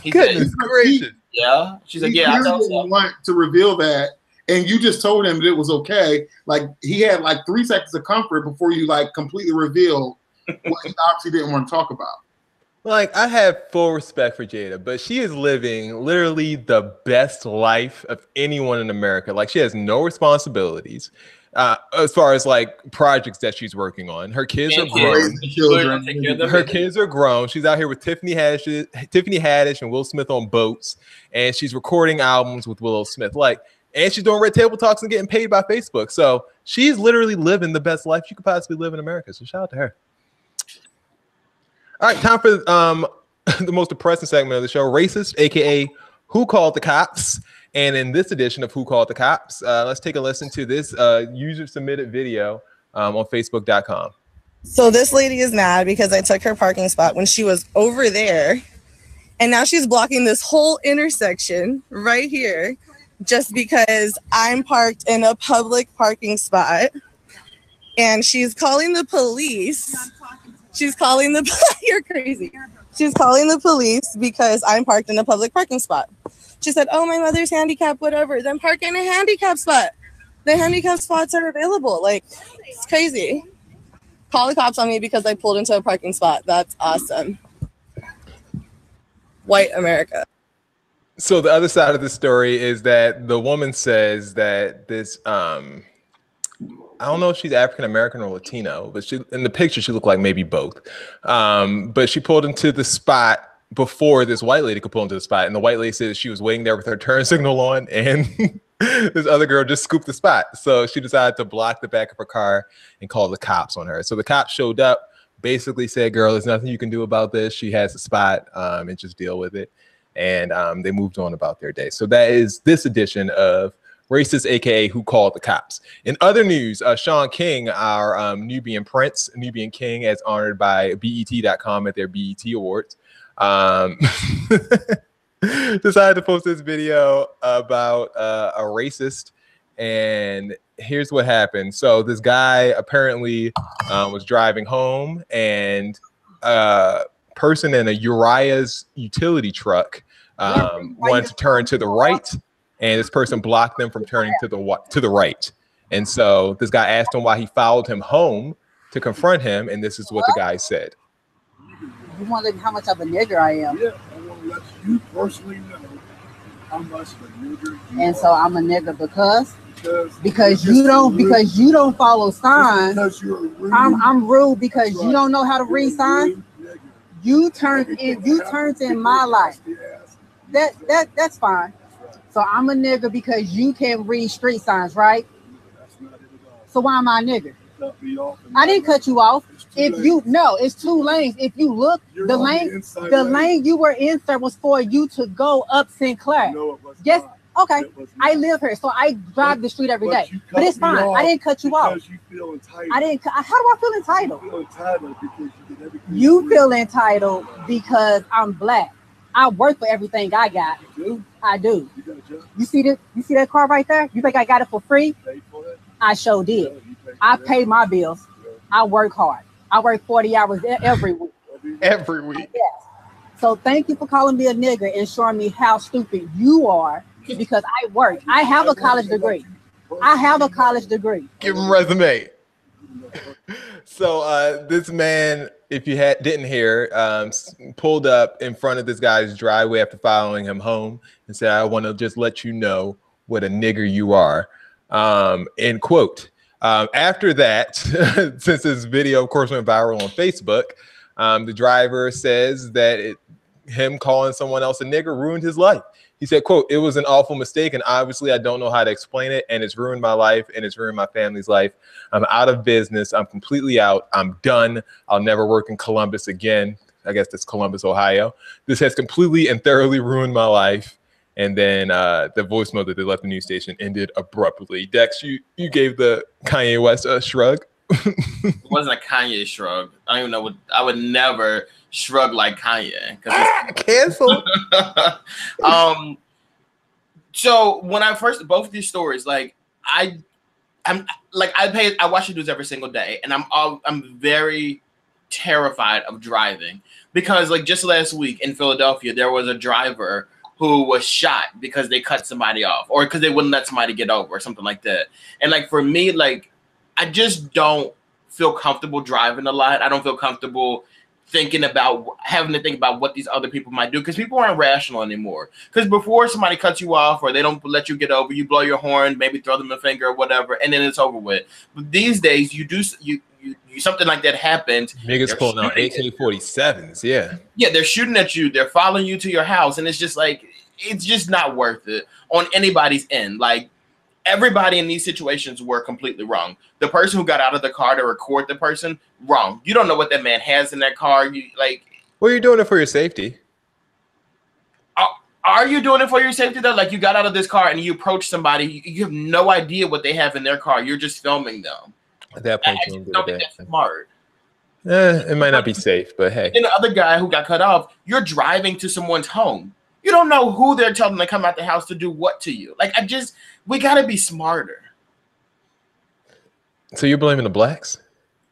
Goodness gracious. Yeah. She's like, yeah, I thought so. Want to reveal that, and you just told him that it was okay. Like he had like 3 seconds of comfort before you like completely revealed what he obviously didn't want to talk about. Like, I have full respect for Jada, but she is living literally the best life of anyone in America. Like, she has no responsibilities as far as like projects that she's working on. Her kids are grown. Her kids are grown. She's out here with Tiffany Haddish and Will Smith on boats, and she's recording albums with Willow Smith. Like, and she's doing Red Table Talks and getting paid by Facebook. So she's literally living the best life you could possibly live in America. So shout out to her. All right, time for the most depressing segment of the show, Racist, aka Who Called the Cops? And in this edition of Who Called the Cops, let's take a listen to this user-submitted video on Facebook.com. So this lady is mad because I took her parking spot when she was over there, and now she's blocking this whole intersection right here just because I'm parked in a public parking spot, and she's calling the police. She's calling the you're crazy. She's calling the police because I'm parked in a public parking spot. She said, "Oh, my mother's handicapped, whatever. Then park in a handicap spot. The handicap spots are available." Like, it's crazy. Call the cops on me because I pulled into a parking spot. That's awesome. White America. So the other side of the story is that the woman says that this I don't know if she's African American or Latino, but she in the picture she looked like maybe both. But she pulled into the spot before this white lady could pull into the spot, and the white lady said she was waiting there with her turn signal on, and this other girl just scooped the spot. So she decided to block the back of her car and call the cops on her. So the cops showed up, basically said, "Girl, there's nothing you can do about this. She has a spot, and just deal with it." And they moved on about their day. So that is this edition of Racist, aka Who Called the Cops. In other news, Sean King, our Nubian Prince, Nubian King, as honored by BET.com at their BET Awards, decided to post this video about a racist. And here's what happened. So this guy apparently was driving home, and a person in a Uriah's utility truck wanted to turn to the right, and this person blocked them from turning to the right. And so this guy asked him why he followed him home to confront him, and this is what the guy said. You want to know how much of a nigger I am? Yeah, I want to let you personally know how much of a nigger you and are. So I'm a nigger because you don't follow signs. I'm rude because you don't know how to read signs. You turned in my life. That's fine. So I'm a nigger because you can read street signs, right? So why am I a nigger? I didn't cut you off. It's 2 lanes. If you look, the lane you were in, sir, was for you to go up Sinclair. Yes, okay. I live here, so I drive the street every day. But it's fine. I didn't cut you off. You feel entitled. How do I feel entitled? You feel entitled because you get everything. You feel entitled because I'm black. I work for everything I got. I do. You see that car right there? You think I got it for free? I sure did. I pay my bills. I work hard. I work 40 hours every week. Every week. Yes. So thank you for calling me a nigger and showing me how stupid you are because I work. I have a college degree. Give him resume. So this man, if you didn't hear, pulled up in front of this guy's driveway after following him home and said, "I want to just let you know what a nigger you are." End quote. After that, since this video, of course, went viral on Facebook, the driver says that him calling someone else a nigger ruined his life. He said, quote, "It was an awful mistake, and obviously I don't know how to explain it, and it's ruined my life, and it's ruined my family's life. I'm out of business. I'm completely out. I'm done. I'll never work in Columbus again." I guess that's Columbus, Ohio. "This has completely and thoroughly ruined my life." And then the voicemail that they left the news station ended abruptly. Dex, you gave the Kanye West a shrug. It wasn't a Kanye shrug. I don't even know what I would never shrug like Kanye. Cancel. So when I first both of these stories, like I watch the news every single day, and I'm very terrified of driving because like just last week in Philadelphia, there was a driver who was shot because they cut somebody off or because they wouldn't let somebody get over or something like that. And like for me, like I just don't feel comfortable driving a lot. I don't feel comfortable having to think about what these other people might do because people aren't rational anymore. Because before somebody cuts you off or they don't let you get over, you blow your horn, maybe throw them a finger or whatever, and then it's over with. But these days, you something like that happens. Niggas pulling out AK-47s, yeah. Yeah, they're shooting at you. They're following you to your house, and it's just like it's just not worth it on anybody's end. Like everybody in these situations were completely wrong. The person who got out of the car to record the person, wrong. You don't know what that man has in that car. Well, you're doing it for your safety. Are you doing it for your safety though? Like you got out of this car and you approach somebody, you have no idea what they have in their car. You're just filming them. At that point, I don't think that's smart. It might not be safe, but hey. And the other guy who got cut off, you're driving to someone's home. You don't know who they're telling to come out the house to do what to you. Like we gotta be smarter. So you're blaming the blacks?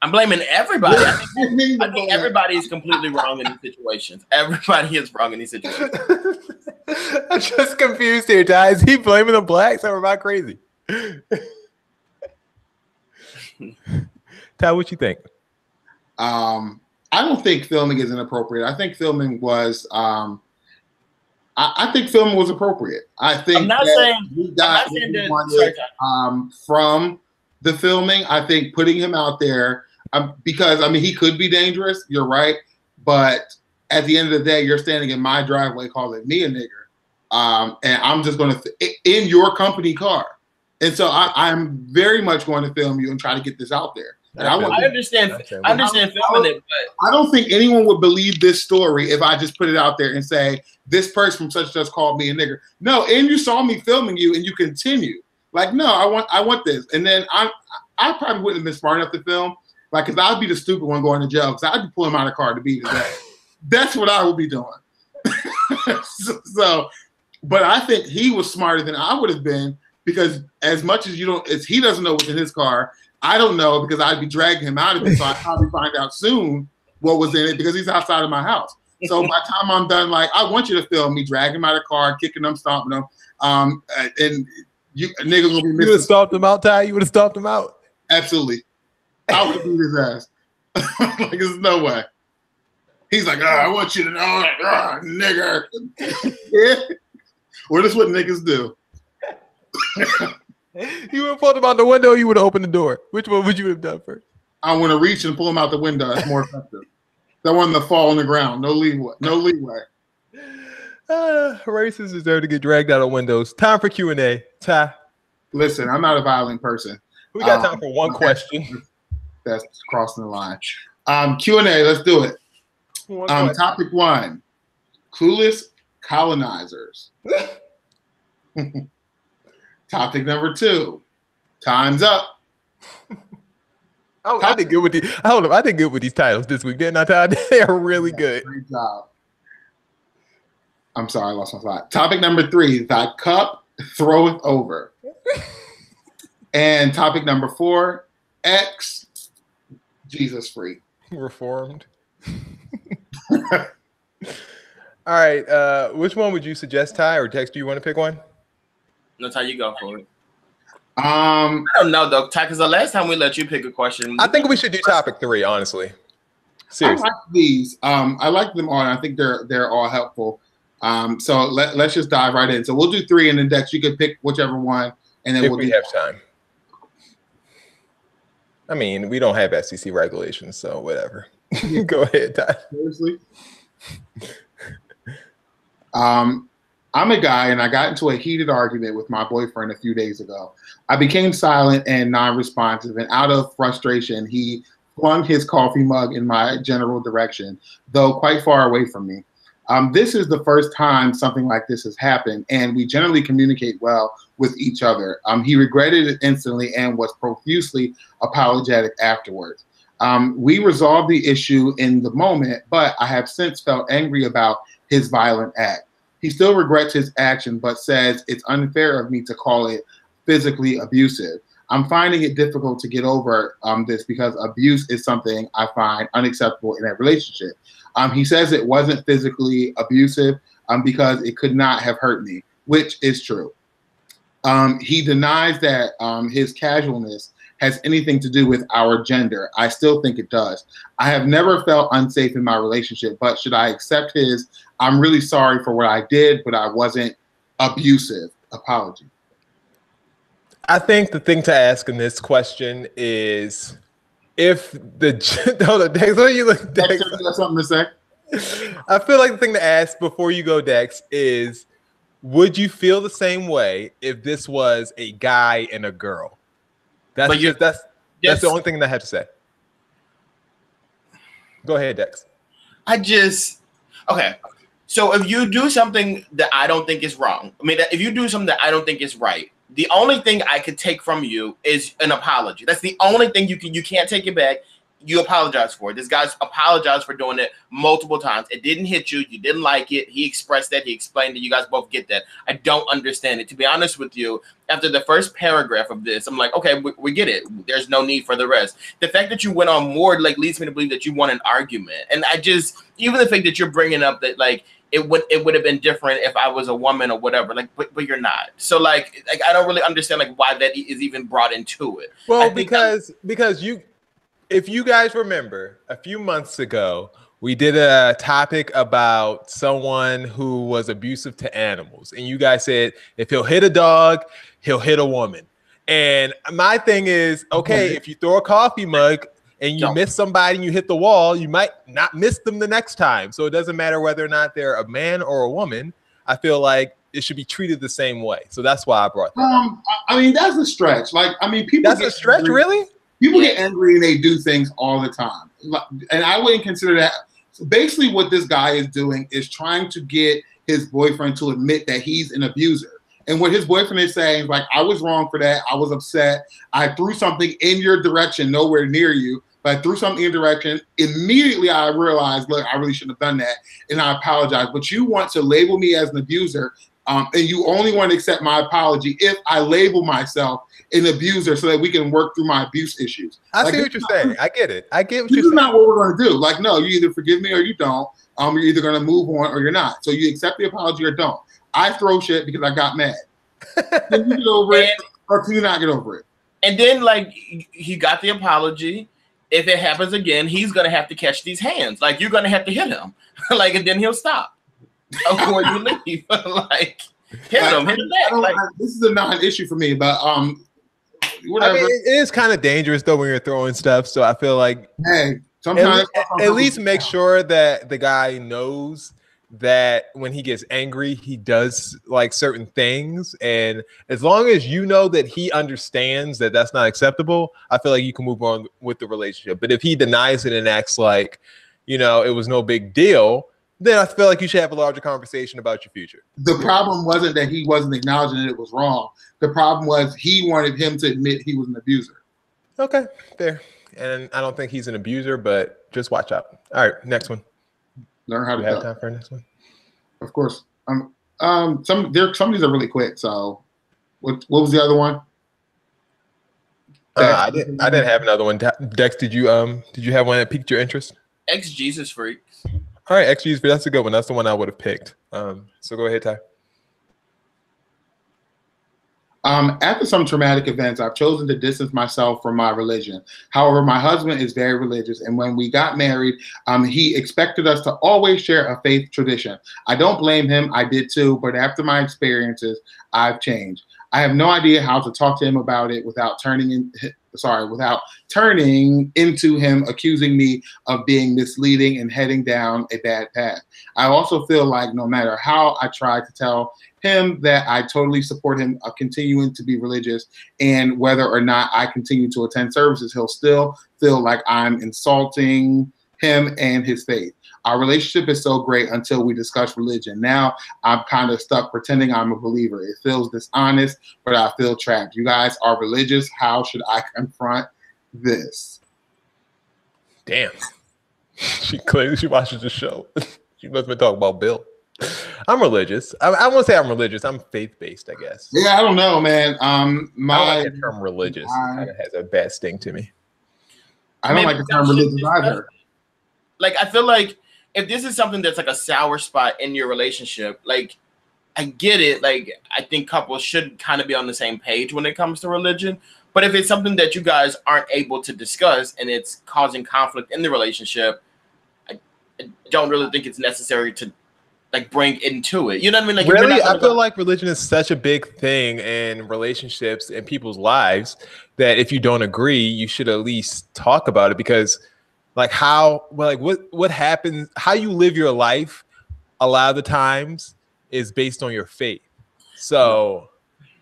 I'm blaming everybody. I think everybody is completely wrong in these situations. Everybody is wrong in these situations. I'm just confused here, Ty. Is he blaming the blacks or am I crazy? Ty, what you think? I don't think filming is inappropriate. I think filming was I think filming was appropriate. I think I'm not saying we got from the filming. I think putting him out there because I mean he could be dangerous. You're right, but at the end of the day, you're standing in my driveway calling me a nigger, and I'm just going to in your company car, and so I'm very much going to film you and try to get this out there. And I understand filming it, but I don't think anyone would believe this story if I just put it out there and say this person from such and such called me a nigger. No, and you saw me filming you, and you continue like, no, I want this, and then I probably wouldn't have been smart enough to film, like, because I'd be the stupid one going to jail because I'd be pulling him out of the car to beat his ass. That's what I would be doing. But I think he was smarter than I would have been because as much as he doesn't know what's in his car. I don't know because I'd be dragging him out of it, so I'd probably find out soon what was in it because he's outside of my house. So by the time I'm done, like, I want you to film me dragging him out of the car, kicking them, stomping them, and you niggas will be missing. You would have stomped him out, Ty? You would have stomped him out? Absolutely. I would beat his ass. Like, there's no way. He's like, I want you to know, nigger. Yeah. Well, that's what niggas do. You would have pulled him out the window, or you would have opened the door. Which one would you have done first? I want to reach and pull him out the window. That's more effective. That one to fall on the ground. No leeway. No leeway. Racists deserve to get dragged out of windows. Time for Q&A. Ty. Listen, I'm not a violent person. We got time for one question. That's crossing the line. Q&A. Let's do it. Topic 1. Clueless colonizers. Topic number 2. Time's up. I did good with these. I did good with these titles this week, didn't I, Ty? They are really good. Great job. I'm sorry, I lost my slide. Topic number 3. Thy cup throweth over. And topic number 4. X Jesus free. Reformed. All right. Which one would you suggest, Ty, or Tex? Do you want to pick one? That's how you go for it. I don't know though, Ty, because the last time we let you pick a question, I think we should do topic 3. Honestly, seriously, I like these. I like them all. And I think they're all helpful. So let's just dive right in. So we'll do 3, and then Dex, you can pick whichever one, and then if we have time. I mean, we don't have SEC regulations, so whatever. Go ahead, Ty. Seriously. I'm a guy, and I got into a heated argument with my boyfriend a few days ago. I became silent and non-responsive, and out of frustration, he flung his coffee mug in my general direction, though quite far away from me. This is the first time something like this has happened, and we generally communicate well with each other. He regretted it instantly and was profusely apologetic afterwards. We resolved the issue in the moment, but I have since felt angry about his violent act. He still regrets his action, but says it's unfair of me to call it physically abusive. I'm finding it difficult to get over this because abuse is something I find unacceptable in a relationship. He says it wasn't physically abusive, because it could not have hurt me, which is true. He denies that his casualness has anything to do with our gender. I still think it does. I have never felt unsafe in my relationship, but should I accept his, I'm really sorry for what I did, but I wasn't abusive apology? I think the thing to ask in this question is if the hold on, Dex, what are you looking? Dex, you got something to say? I feel like the thing to ask before you go, Dex, is would you feel the same way if this was a guy and a girl? That's the only thing that I have to say. Go ahead, Dex. Okay. So if you do something that I don't think is wrong, I mean, if you do something that I don't think is right, the only thing I could take from you is an apology. That's the only thing you can't take it back. You apologize for it. This guy's apologized for doing it multiple times. It didn't hit you. You didn't like it. He expressed that. He explained it. You guys both get that. I don't understand it. To be honest with you, after the first paragraph of this, I'm like, okay, we get it. There's no need for the rest. The fact that you went on more leads me to believe that you want an argument. And even the fact that you're bringing up that it would have been different if I was a woman or whatever. But you're not. So I don't really understand why that is even brought into it. Well, because if you guys remember, a few months ago, we did a topic about someone who was abusive to animals. And you guys said, if he'll hit a dog, he'll hit a woman. And my thing is, okay, if you throw a coffee mug and you miss somebody and you hit the wall, you might not miss them the next time. So it doesn't matter whether or not they're a man or a woman. I feel like it should be treated the same way. So that's why I brought that up. I mean, that's a stretch. People that's a stretch, angry. Really? People get angry and they do things all the time. And I wouldn't consider that. So basically what this guy is doing is trying to get his boyfriend to admit that he's an abuser. And what his boyfriend is saying is I was wrong for that. I was upset. I threw something in your direction, nowhere near you. But I threw something in your direction. Immediately I realized, look, I really shouldn't have done that. And I apologize. But you want to label me as an abuser. And you only want to accept my apology if I label myself an abuser so that we can work through my abuse issues. I see what you're saying. I get it. I get what you're saying. This is not what we're going to do. No, you either forgive me or you don't. You're either going to move on or you're not. So you accept the apology or don't. I throw shit because I got mad. Can you get over it or can you not get over it? And then he got the apology. If it happens again, he's going to have to catch these hands. You're going to have to hit him. And then he'll stop. Before you leave, hit him back. This is a non-issue for me, but whatever. I mean, it is kind of dangerous though when you're throwing stuff. So I feel like sometimes at least make sure that the guy knows that when he gets angry, he does certain things, and as long as you know that he understands that that's not acceptable, I feel like you can move on with the relationship. But if he denies it and acts like it was no big deal, then I feel like you should have a larger conversation about your future. The problem wasn't that he wasn't acknowledging that it was wrong. The problem was he wanted him to admit he was an abuser. Okay, fair. And I don't think he's an abuser, but just watch out. All right, next one. Learn how to have time for our next one. Of course. Some of these are really quick. So, what was the other one? I didn't have another one. Dex, did you have one that piqued your interest? Ex-Jesus freaks. All right, excuse me. That's a good one. That's the one I would have picked. So go ahead, Ty. After some traumatic events, I've chosen to distance myself from my religion. However, my husband is very religious, and when we got married, he expected us to always share a faith tradition. I don't blame him. I did too, but after my experiences, I've changed. I have no idea how to talk to him about it without turning into him accusing me of being misleading and heading down a bad path. I also feel like no matter how I try to tell him that I totally support him continuing to be religious, and whether or not I continue to attend services, he'll still feel like I'm insulting him and his faith. Our relationship is so great until we discuss religion. Now I'm kind of stuck pretending I'm a believer. It feels dishonest, but I feel trapped. You guys are religious. How should I confront this? Damn. She claims she watches the show. She must have been talking about Bill. I'm religious. I won't say I'm religious. I'm faith-based, I guess. Yeah, I don't know, man. I don't like the term religious. It kind of has a bad sting to me. I don't like the term religious either. I feel like if this is something that's like a sour spot in your relationship, like I get it. Like I think couples should kind of be on the same page when it comes to religion. But if it's something that you guys aren't able to discuss and it's causing conflict in the relationship, I don't really think it's necessary to like bring into it. You know what I mean? Like really, I feel like religion is such a big thing in relationships and people's lives that if you don't agree, you should at least talk about it, because like what happens, how you live your life a lot of the times is based on your faith. So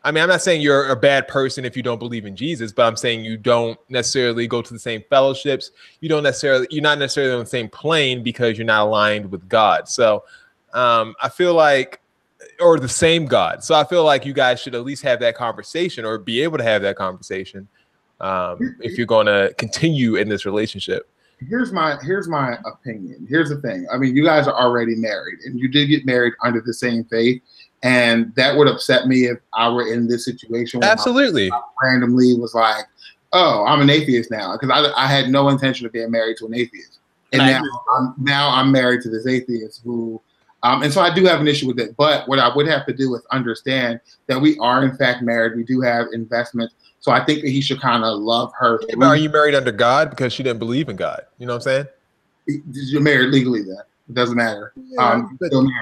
I mean, I'm not saying you're a bad person if you don't believe in Jesus, but I'm saying you don't necessarily go to the same fellowships. You're not necessarily on the same plane because you're not aligned with God. So I feel like, or the same God. So I feel like you guys should at least have that conversation, or be able to have that conversation if you're going to continue in this relationship. Here's my opinion. Here's the thing. I mean, you guys are already married, and you did get married under the same faith. And that would upset me if I were in this situation. Absolutely. I randomly was like, oh, I'm an atheist now. Because I had no intention of being married to an atheist. And now I'm married to this atheist who, and so I do have an issue with it. But what I would have to do is understand that we are in fact married. We do have investments. So I think that he should kind of love her. Yeah, but are you married under God because she didn't believe in God? You know what I'm saying? You're married legally then. It doesn't matter. Yeah,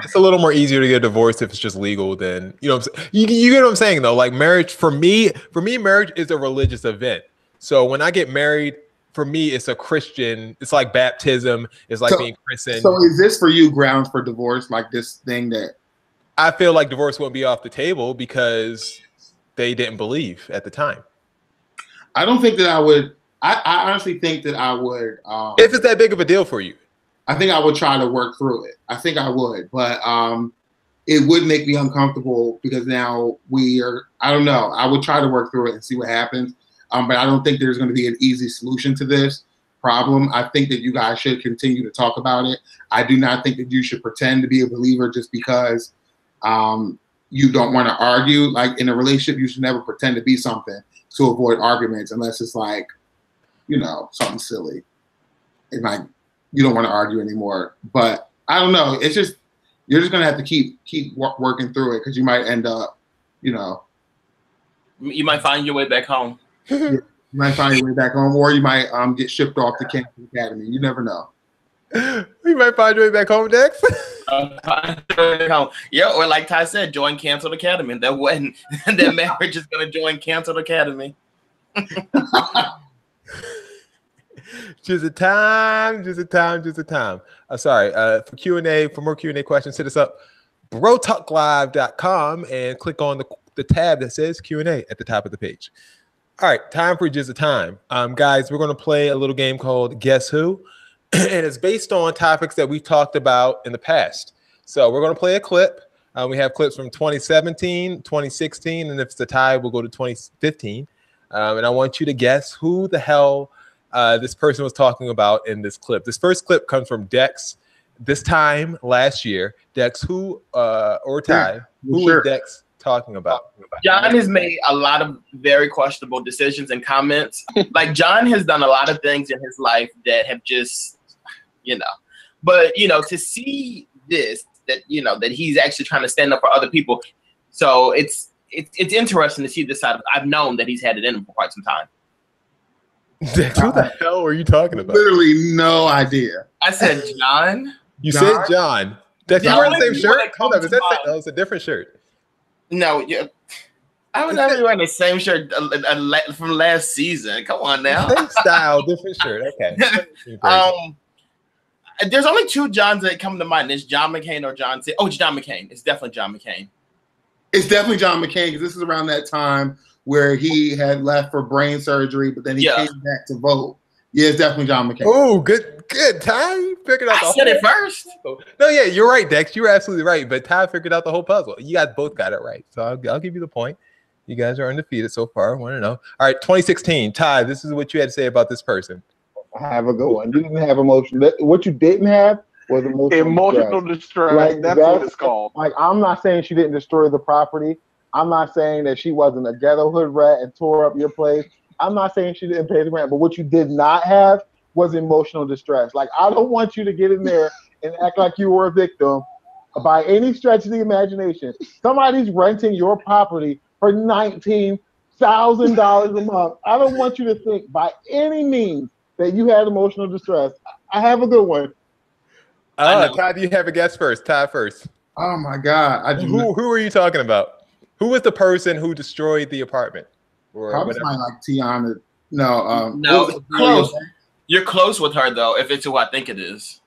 it's a little more easier to get a divorce if it's just legal than, you know what I'm saying? You get what I'm saying though? Like marriage, for me, marriage is a religious event. So when I get married, for me, it's a Christian, it's like baptism, it's like being christened. So is this for you grounds for divorce, like this thing that? I feel like divorce won't be off the table because they didn't believe at the time. I don't think that I would. I honestly think that I would. If it's that big of a deal for you. I think I would try to work through it. I think I would, but it would make me uncomfortable because now I don't know. I would try to work through it and see what happens. But I don't think there's going to be an easy solution to this problem. I think that you guys should continue to talk about it. I do not think that you should pretend to be a believer just because you don't want to argue. Like in a relationship, you should never pretend to be something to avoid arguments unless it's like, you know, something silly. And like, you don't want to argue anymore. But I don't know. It's just, you're just going to have to keep working through it because you might end up, you know. You might find your way back home. You might find your way back home, or you might get shipped off to Campus Academy. You never know. You might find your way back home, Dex. Yeah, or like Ty said, join Canceled Academy. That wedding, that marriage is going to join Canceled Academy. Just a time. Sorry. For Q&A, for more Q&A questions, hit us up, brotalklive.com, and click on the tab that says Q&A at the top of the page. All right, time for Just a Time. Guys, we're going to play a little game called Guess Who? And it's based on topics that we've talked about in the past. So we're going to play a clip. We have clips from 2017, 2016, and if it's a tie, we'll go to 2015. And I want you to guess who the hell this person was talking about in this clip. This first clip comes from Dex. This time last year, Dex, who or Ty, who was Dex talking about? John has made a lot of very questionable decisions and comments. Like John has done a lot of things in his life that have just, you know, but you know, to see this, that you know, that he's actually trying to stand up for other people. So it's interesting to see this side. I've known that he's had it in him for quite some time. Dex, what the hell were you talking about? Literally no idea. I said John. You said John. Dex, you wearing the same shirt? Hold up, it's a different shirt. No, yeah. I was not wearing the same shirt from last season. Come on now. Same style, different shirt. Okay. There's only two Johns that come to mind. It's John McCain or John C. Oh, it's John McCain. It's definitely John McCain. It's definitely John McCain because this is around that time where he had left for brain surgery, but then he came back to vote. Yeah, it's definitely John McCain. Oh, good Ty. You figured out I said it first. No, yeah, you're right, Dex. You're absolutely right. But Ty figured out the whole puzzle. You guys both got it right. So I'll give you the point. You guys are undefeated so far. I want to know. All right, 2016. Ty, this is what you had to say about this person. I have a good one. You didn't have emotion. What you didn't have was emotional distress. Like, that's what it's called. Like, I'm not saying she didn't destroy the property. I'm not saying that she wasn't a ghetto hood rat and tore up your place. I'm not saying she didn't pay the rent. But what you did not have was emotional distress. Like, I don't want you to get in there and act like you were a victim by any stretch of the imagination. Somebody's renting your property for $19,000 a month. I don't want you to think by any means that you had emotional distress. I have a good one. Todd, you have a guess first. Todd first. Oh my God! Who are you talking about? Who was the person who destroyed the apartment? Or probably whatever? like Tiana. No, no, close. You're close with her though. If it's who I think it is.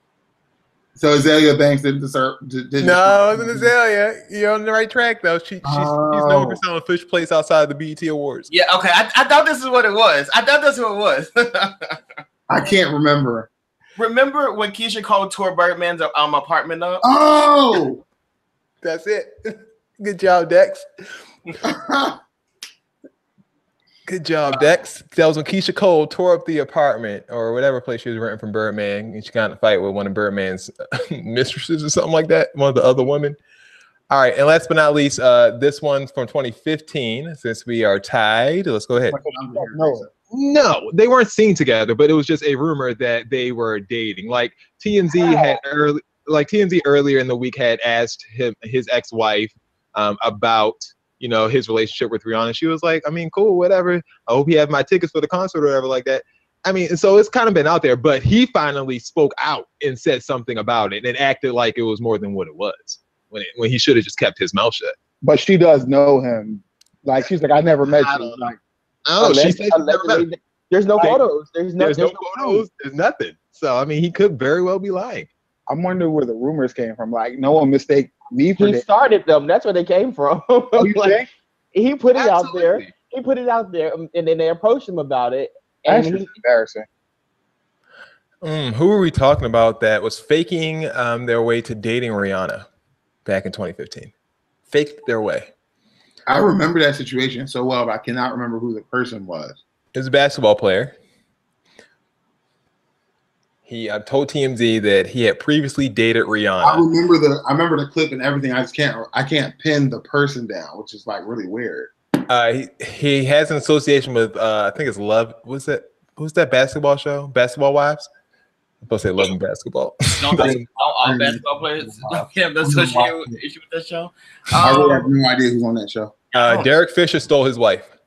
So Azalea Banks didn't deserve. No, it wasn't Azalea. You're on the right track though. She's known for selling fish plates outside the BT Awards. Yeah. Okay. I thought this is what it was. I thought that's who it was. I can't remember. Remember when Keisha Cole tore Birdman's apartment up? Oh, that's it. Good job, Dex. Good job, Dex. That was when Keisha Cole tore up the apartment or whatever place she was renting from Birdman, and she got in a fight with one of Birdman's mistresses or something like that, one of the other women. All right, and last but not least, this one's from 2015. Since we are tied, let's go ahead. No, they weren't seen together, but it was just a rumor that they were dating. Like TMZ had earlier in the week had asked his ex-wife about his relationship with Rihanna. She was like, I mean, cool, whatever. I hope you have my tickets for the concert or whatever like that. I mean, so it's kind of been out there, but he finally spoke out and said something about it and acted like it was more than what it was when he should have just kept his mouth shut. But she does know him. Like, she's like, I never met you. Like, oh, she said there's no photos. There's no photos. There's nothing. So, I mean, he could very well be lying. I'm wondering where the rumors came from. Like, no one mistake me for He started them. That's where they came from. Like, he put it out there. He put it out there, and then they approached him about it. And that's just embarrassing. Who were we talking about that was faking their way to dating Rihanna back in 2015? Faked their way. I remember that situation so well, but I cannot remember who the person was. It was a basketball player. He told TMZ that he had previously dated Rihanna. I remember the clip and everything. I can't pin the person down, which is like really weird. He has an association with I think it's Love. Who's that basketball show? Basketball Wives. I'm supposed to say Love and Basketball. All basketball players have the association issue with that show. I really have no idea who's on that show. Derek Fisher stole his wife.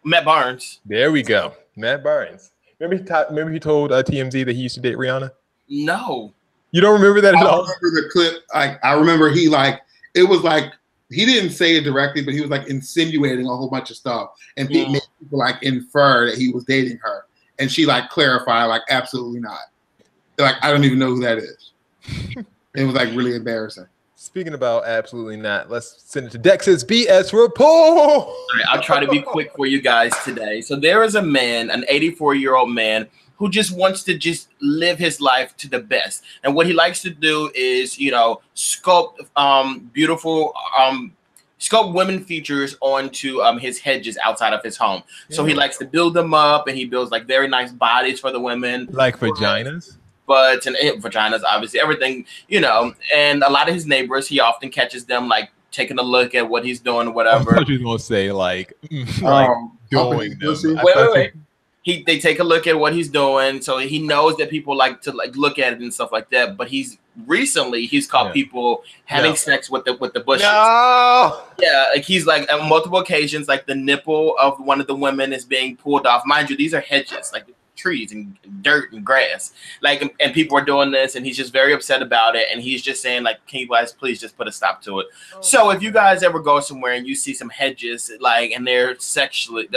Matt Barnes. There we go. Matt Barnes. Remember he told TMZ that he used to date Rihanna? No. You don't remember that at all? I remember the clip. I remember he didn't say it directly, but he was like insinuating a whole bunch of stuff. And made people like infer that he was dating her. And she like clarified, like, absolutely not. Like, I don't even know who that is. It was like really embarrassing. Speaking about absolutely not, let's send it to Dex's BS report. All right, I'll try to be quick for you guys today. So there is a man, an 84-year-old man, who just wants to just live his life to the best. And what he likes to do is, sculpt beautiful sculpt women features onto his hedges outside of his home. So he likes to build them up, and he builds like very nice bodies for the women. Like vaginas? Butts and vaginas, obviously, everything, and a lot of his neighbors, he often catches them like taking a look at what he's doing or whatever. I thought you were gonna say like doing them. Wait. They take a look at what he's doing, so he knows that people like to like look at it and stuff like that. But he's caught people having sex with the bushes. No. Yeah, like he's like on multiple occasions, like the nipple of one of the women is being pulled off. Mind you, these are hedges, like trees and dirt and grass, like, and people are doing this, and he's just very upset about it, and he's just saying like, can you guys please just put a stop to it? So if you guys ever go somewhere and you see some hedges, like, and they're sexually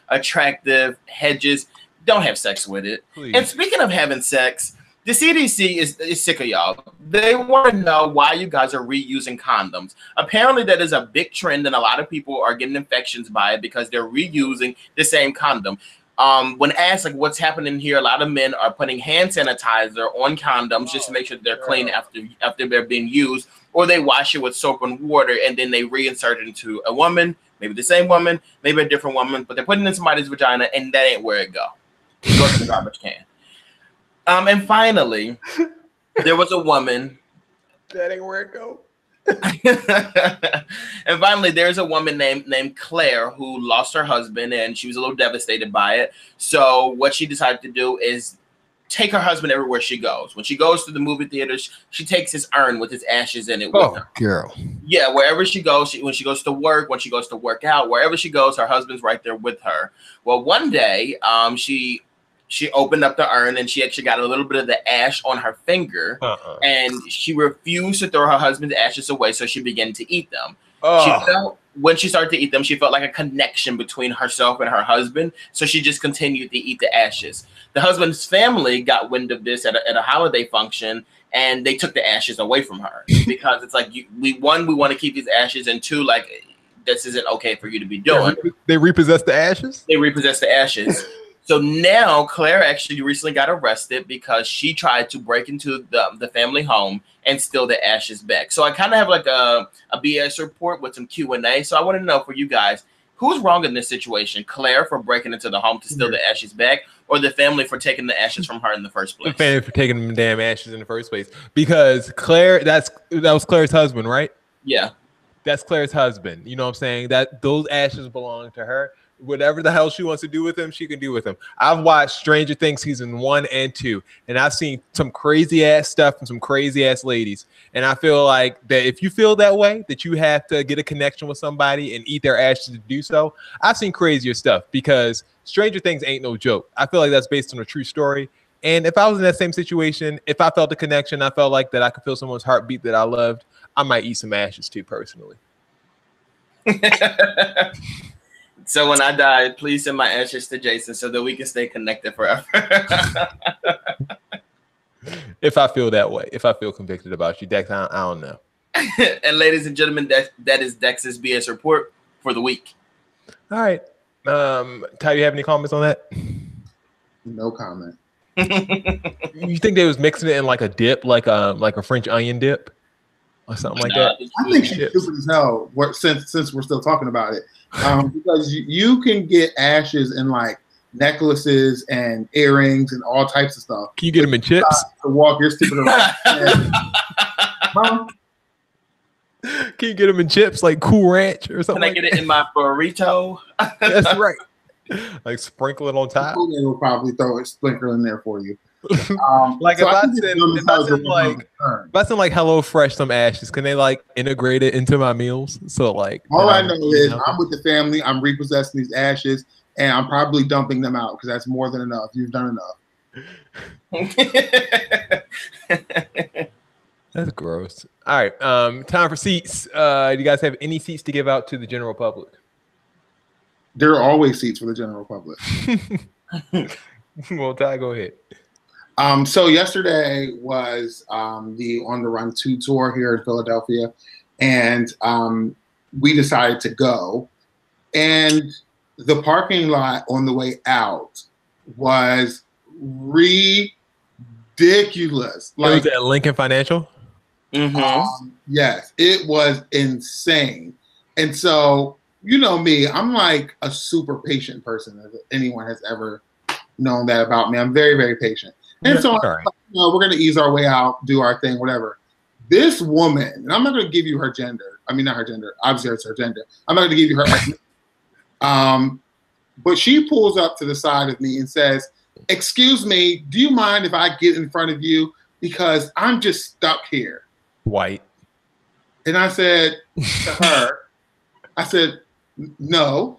attractive hedges, don't have sex with it. Please. And speaking of having sex, the CDC is sick of y'all. They want to know why you guys are reusing condoms. Apparently that is a big trend, and a lot of people are getting infections by it because they're reusing the same condom. When asked like what's happening here, a lot of men are putting hand sanitizer on condoms just to make sure they're clean after they're being used, or they wash it with soap and water and then they reinsert it into a woman, maybe the same woman, maybe a different woman, but they're putting it in somebody's vagina, and that ain't where it go. It goes in the garbage can. And finally, there was a woman. That ain't where it go. And finally, there's a woman named Claire who lost her husband, and she was a little devastated by it. So what she decided to do is take her husband everywhere she goes. When she goes to the movie theaters, she takes his urn with his ashes in it with her. Girl. Yeah, wherever she goes, when she goes to work, when she goes to work out, wherever she goes, her husband's right there with her. Well, one day, she opened up the urn and she actually got a little bit of the ash on her finger, and she refused to throw her husband's ashes away, so she began to eat them. When she started to eat them, she felt like a connection between herself and her husband, so she just continued to eat the ashes. The husband's family got wind of this at a holiday function, and they took the ashes away from her because it's like, we want to keep these ashes, and two, like, this isn't okay for you to be doing. They repossessed the ashes? They repossessed the ashes. So now Claire actually recently got arrested because she tried to break into the family home and steal the ashes back. So I kind of have like a BS report with some Q&A. So I want to know for you guys, who's wrong in this situation? Claire for breaking into the home to steal the ashes back, or the family for taking the ashes from her in the first place? The family for taking them damn ashes in the first place. Because Claire, that was Claire's husband, right? Yeah. That's Claire's husband. You know what I'm saying? That those ashes belong to her. Whatever the hell she wants to do with him, she can do with him. I've watched Stranger Things season 1 and 2, and I've seen some crazy ass stuff from some crazy ass ladies. And I feel like that if you feel that way, that you have to get a connection with somebody and eat their ashes to do so. I've seen crazier stuff because Stranger Things ain't no joke. I feel like that's based on a true story. And if I was in that same situation, if I felt a connection, I felt like that I could feel someone's heartbeat that I loved, I might eat some ashes too, personally. So when I die, please send my ashes to Jason so that we can stay connected forever. If I feel that way, if I feel convicted about you, Dex, I don't know. And ladies and gentlemen, that is Dex's BS report for the week. All right. Ty, you have any comments on that? No comment. You think they was mixing it in like a dip, like a French onion dip or something like that? I think she's stupid as hell. Since we're still talking about it, because you can get ashes in like necklaces and earrings and all types of stuff. Can you get them in chips? To walk your stupid around. Can you get them in chips like Cool Ranch or something? Can I get it in my burrito? That's right. Like sprinkle it on top. They will probably throw a sprinkle in there for you. Like so if I send like HelloFresh some ashes, can they like integrate it into my meals? So like all I know is I'm with the family, I'm repossessing these ashes, and I'm probably dumping them out because that's more than enough. You've done enough. That's gross. All right, time for seats. Do you guys have any seats to give out to the general public? There are always seats for the general public. Well, Ty, go ahead. So yesterday was the On the Run 2 tour here in Philadelphia, and we decided to go. And the parking lot on the way out was ridiculous. Like, was it at Lincoln Financial? Mm-hmm. Yes, it was insane. And so, you know me, I'm like a super patient person, if anyone has ever known that about me. I'm very, very patient. And so we're going to ease our way out, do our thing, whatever. This woman, and I'm not going to give you her gender. I mean, not her gender. Obviously, it's her gender. I'm not going to give you her ethnicity. But she pulls up to the side of me and says, "Excuse me, do you mind if I get in front of you? Because I'm just stuck here." White. And I said to her, I said, "No,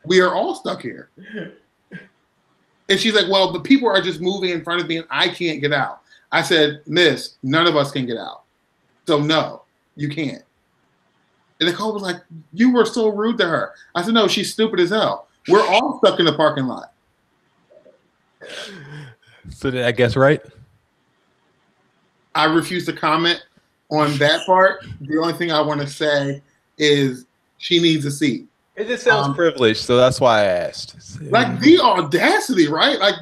we are all stuck here." And she's like, "Well, the people are just moving in front of me and I can't get out." I said, "Miss, none of us can get out. So no, you can't." And Nicole was like, "You were so rude to her." I said, "No, she's stupid as hell. We're all stuck in the parking lot." So did I guess right? I refuse to comment on that part. The only thing I want to say is she needs a seat. It just sounds privileged, so that's why I asked. Like the audacity, right? Like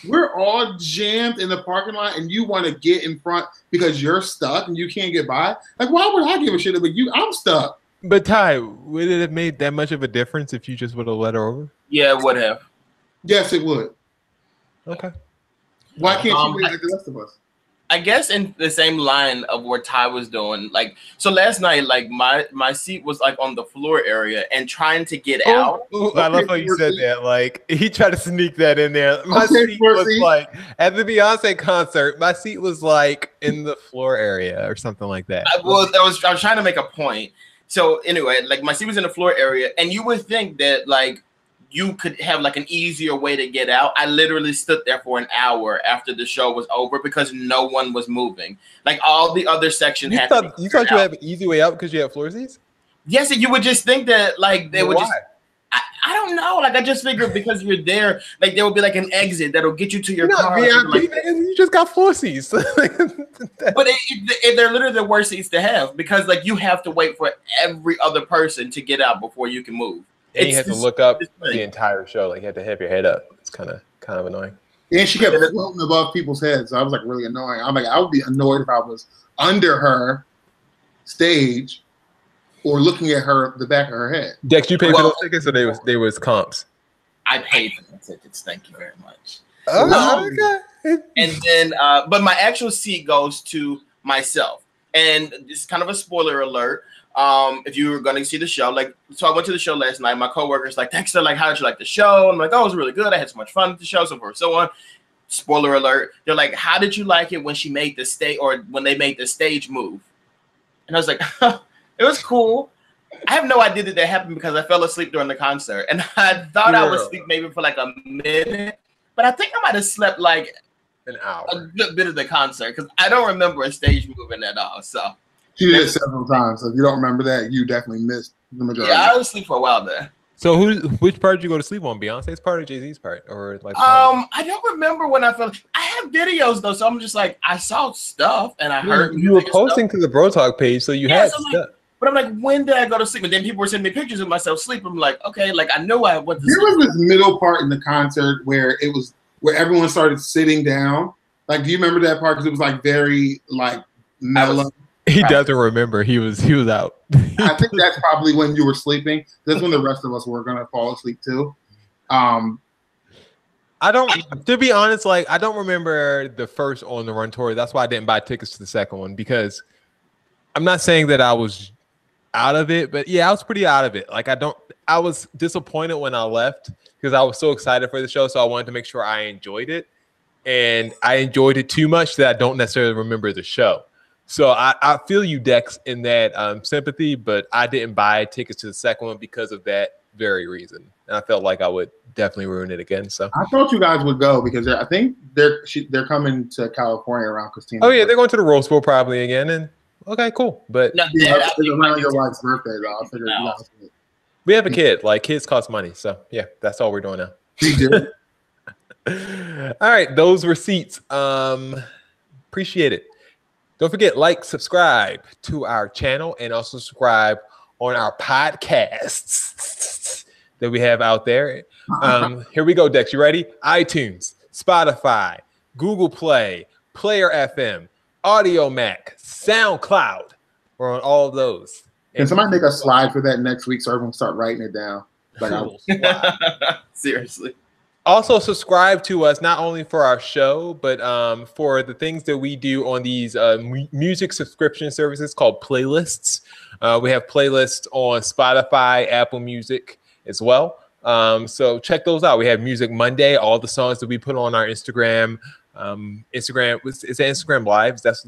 we're all jammed in the parking lot and you want to get in front because you're stuck and you can't get by. Like, why would I give a shit about you? I'm stuck. But Ty, would it have made that much of a difference if you just would have let her over? Yeah, it would have. Yes, it would. Okay. Why can't she wait like the rest of us? I guess in the same line of what Ty was doing, like, so last night, like my seat was like on the floor area and trying to get out. I love how you said that. Like he tried to sneak that in there. My seat was like at the Beyonce concert. My seat was like in the floor area or something like that. I was trying to make a point. So anyway, like my seat was in the floor area, and you would think that like you could have like an easier way to get out. I literally stood there for an hour after the show was over because no one was moving. Like all the other sections you thought you had an easy way out because you had floor seats? Yes, and you would just think that like they would just. I don't know. Like I just figured because you're there, like there will be like an exit that'll get you to your car. VIP, you just got floor seats. But they're literally the worst seats to have because like you have to wait for every other person to get out before you can move. And you had to look up the entire show. Like you had to have your head up. It's kind of annoying. And she kept floating above people's heads. So I was like really annoying. I'm like, I would be annoyed if I was under her stage or looking at her the back of her head. Dex, you paid for those tickets or they was comps? I paid for the tickets. Thank you very much. Oh, okay. And then, but my actual seat goes to myself. And it's kind of a spoiler alert. If you were going to see the show, like, so I went to the show last night. My coworker's like, Dexter, like, how did you like the show? I'm like, oh, it was really good. I had so much fun at the show, so forth, so on. Spoiler alert. They're like, how did you like it when she made the stage or when they made the stage move? And I was like, it was cool. I have no idea that happened because I fell asleep during the concert. And I thought I would sleep maybe for like a minute, but I think I might have slept like an hour, a good bit of the concert because I don't remember a stage moving at all. So she did it several times. So if you don't remember that, you definitely missed the majority. Yeah, I was asleep for a while there. So which part did you go to sleep on? Beyonce's part or Jay-Z's part? Or like I don't remember when I fell. I have videos though, so I'm just like I saw stuff and I heard you were posting to the Bro Talk page, so you had stuff. Like, but I'm like, when did I go to sleep? And then people were sending me pictures of myself sleep. I'm like, okay, like I know I went to sleep. There was this middle part in the concert where it was where everyone started sitting down. Like, do you remember that part? Because it was like very like mellow. He doesn't remember. He was out. I think that's probably when you were sleeping. That's when the rest of us were gonna fall asleep too. I don't, to be honest, like I don't remember the first On the Run tour. That's why I didn't buy tickets to the second one because I'm not saying that I was out of it, but yeah, I was pretty out of it. Like I was disappointed when I left because I was so excited for the show. So I wanted to make sure I enjoyed it, and I enjoyed it too much that I don't necessarily remember the show. So I feel you, Dex, in that sympathy, but I didn't buy tickets to the second one because of that very reason. And I felt like I would definitely ruin it again. So I thought you guys would go because I think they're coming to California around Christina. Oh yeah, they're going to the Rose Bowl probably again. And okay, cool. But it's around your wife's birthday, though. I figured you guys would. We have a kid. Like kids cost money. So yeah, that's all we're doing now. We do. All right, those receipts. Appreciate it. Don't forget, like, subscribe to our channel, and also subscribe on our podcasts that we have out there. Here we go, Dex. You ready? iTunes, Spotify, Google Play, Player FM, Audio Mac, SoundCloud. We're on all of those. Can somebody make a slide for that next week so everyone start writing it down? Seriously. Also, subscribe to us not only for our show, but for the things that we do on these music subscription services called playlists. We have playlists on Spotify, Apple Music as well. So check those out. We have Music Monday, all the songs that we put on our Instagram. Is it Instagram Lives? That's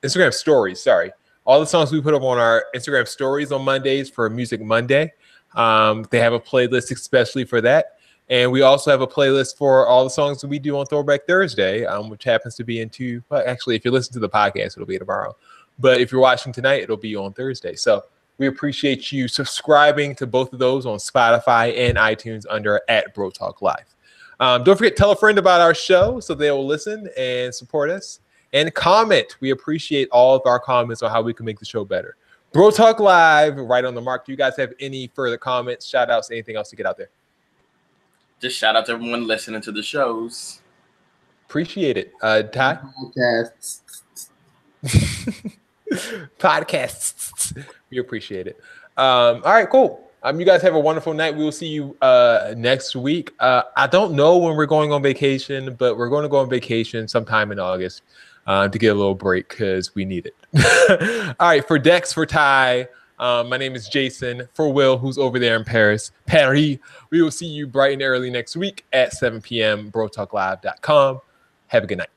Instagram Stories. Sorry, all the songs we put up on our Instagram Stories on Mondays for Music Monday. They have a playlist especially for that. And we also have a playlist for all the songs that we do on Throwback Thursday, which happens to be well, actually, if you listen to the podcast, it'll be tomorrow. But if you're watching tonight, it'll be on Thursday. So we appreciate you subscribing to both of those on Spotify and iTunes under @BroTalkLive. Don't forget, tell a friend about our show so they will listen and support us. And comment. We appreciate all of our comments on how we can make the show better. Bro Talk Live, right on the mark. Do you guys have any further comments, shout outs, anything else to get out there? Just shout out to everyone listening to the shows. Appreciate it. Ty? Podcasts. We appreciate it. All right, cool. You guys have a wonderful night. We will see you next week. I don't know when we're going on vacation, but we're going to go on vacation sometime in August. to get a little break because we need it. All right, for Dex, for Ty, my name is Jason. For Will, who's over there in Paris, we will see you bright and early next week at 7 p.m. brotalklive.com. Have a good night.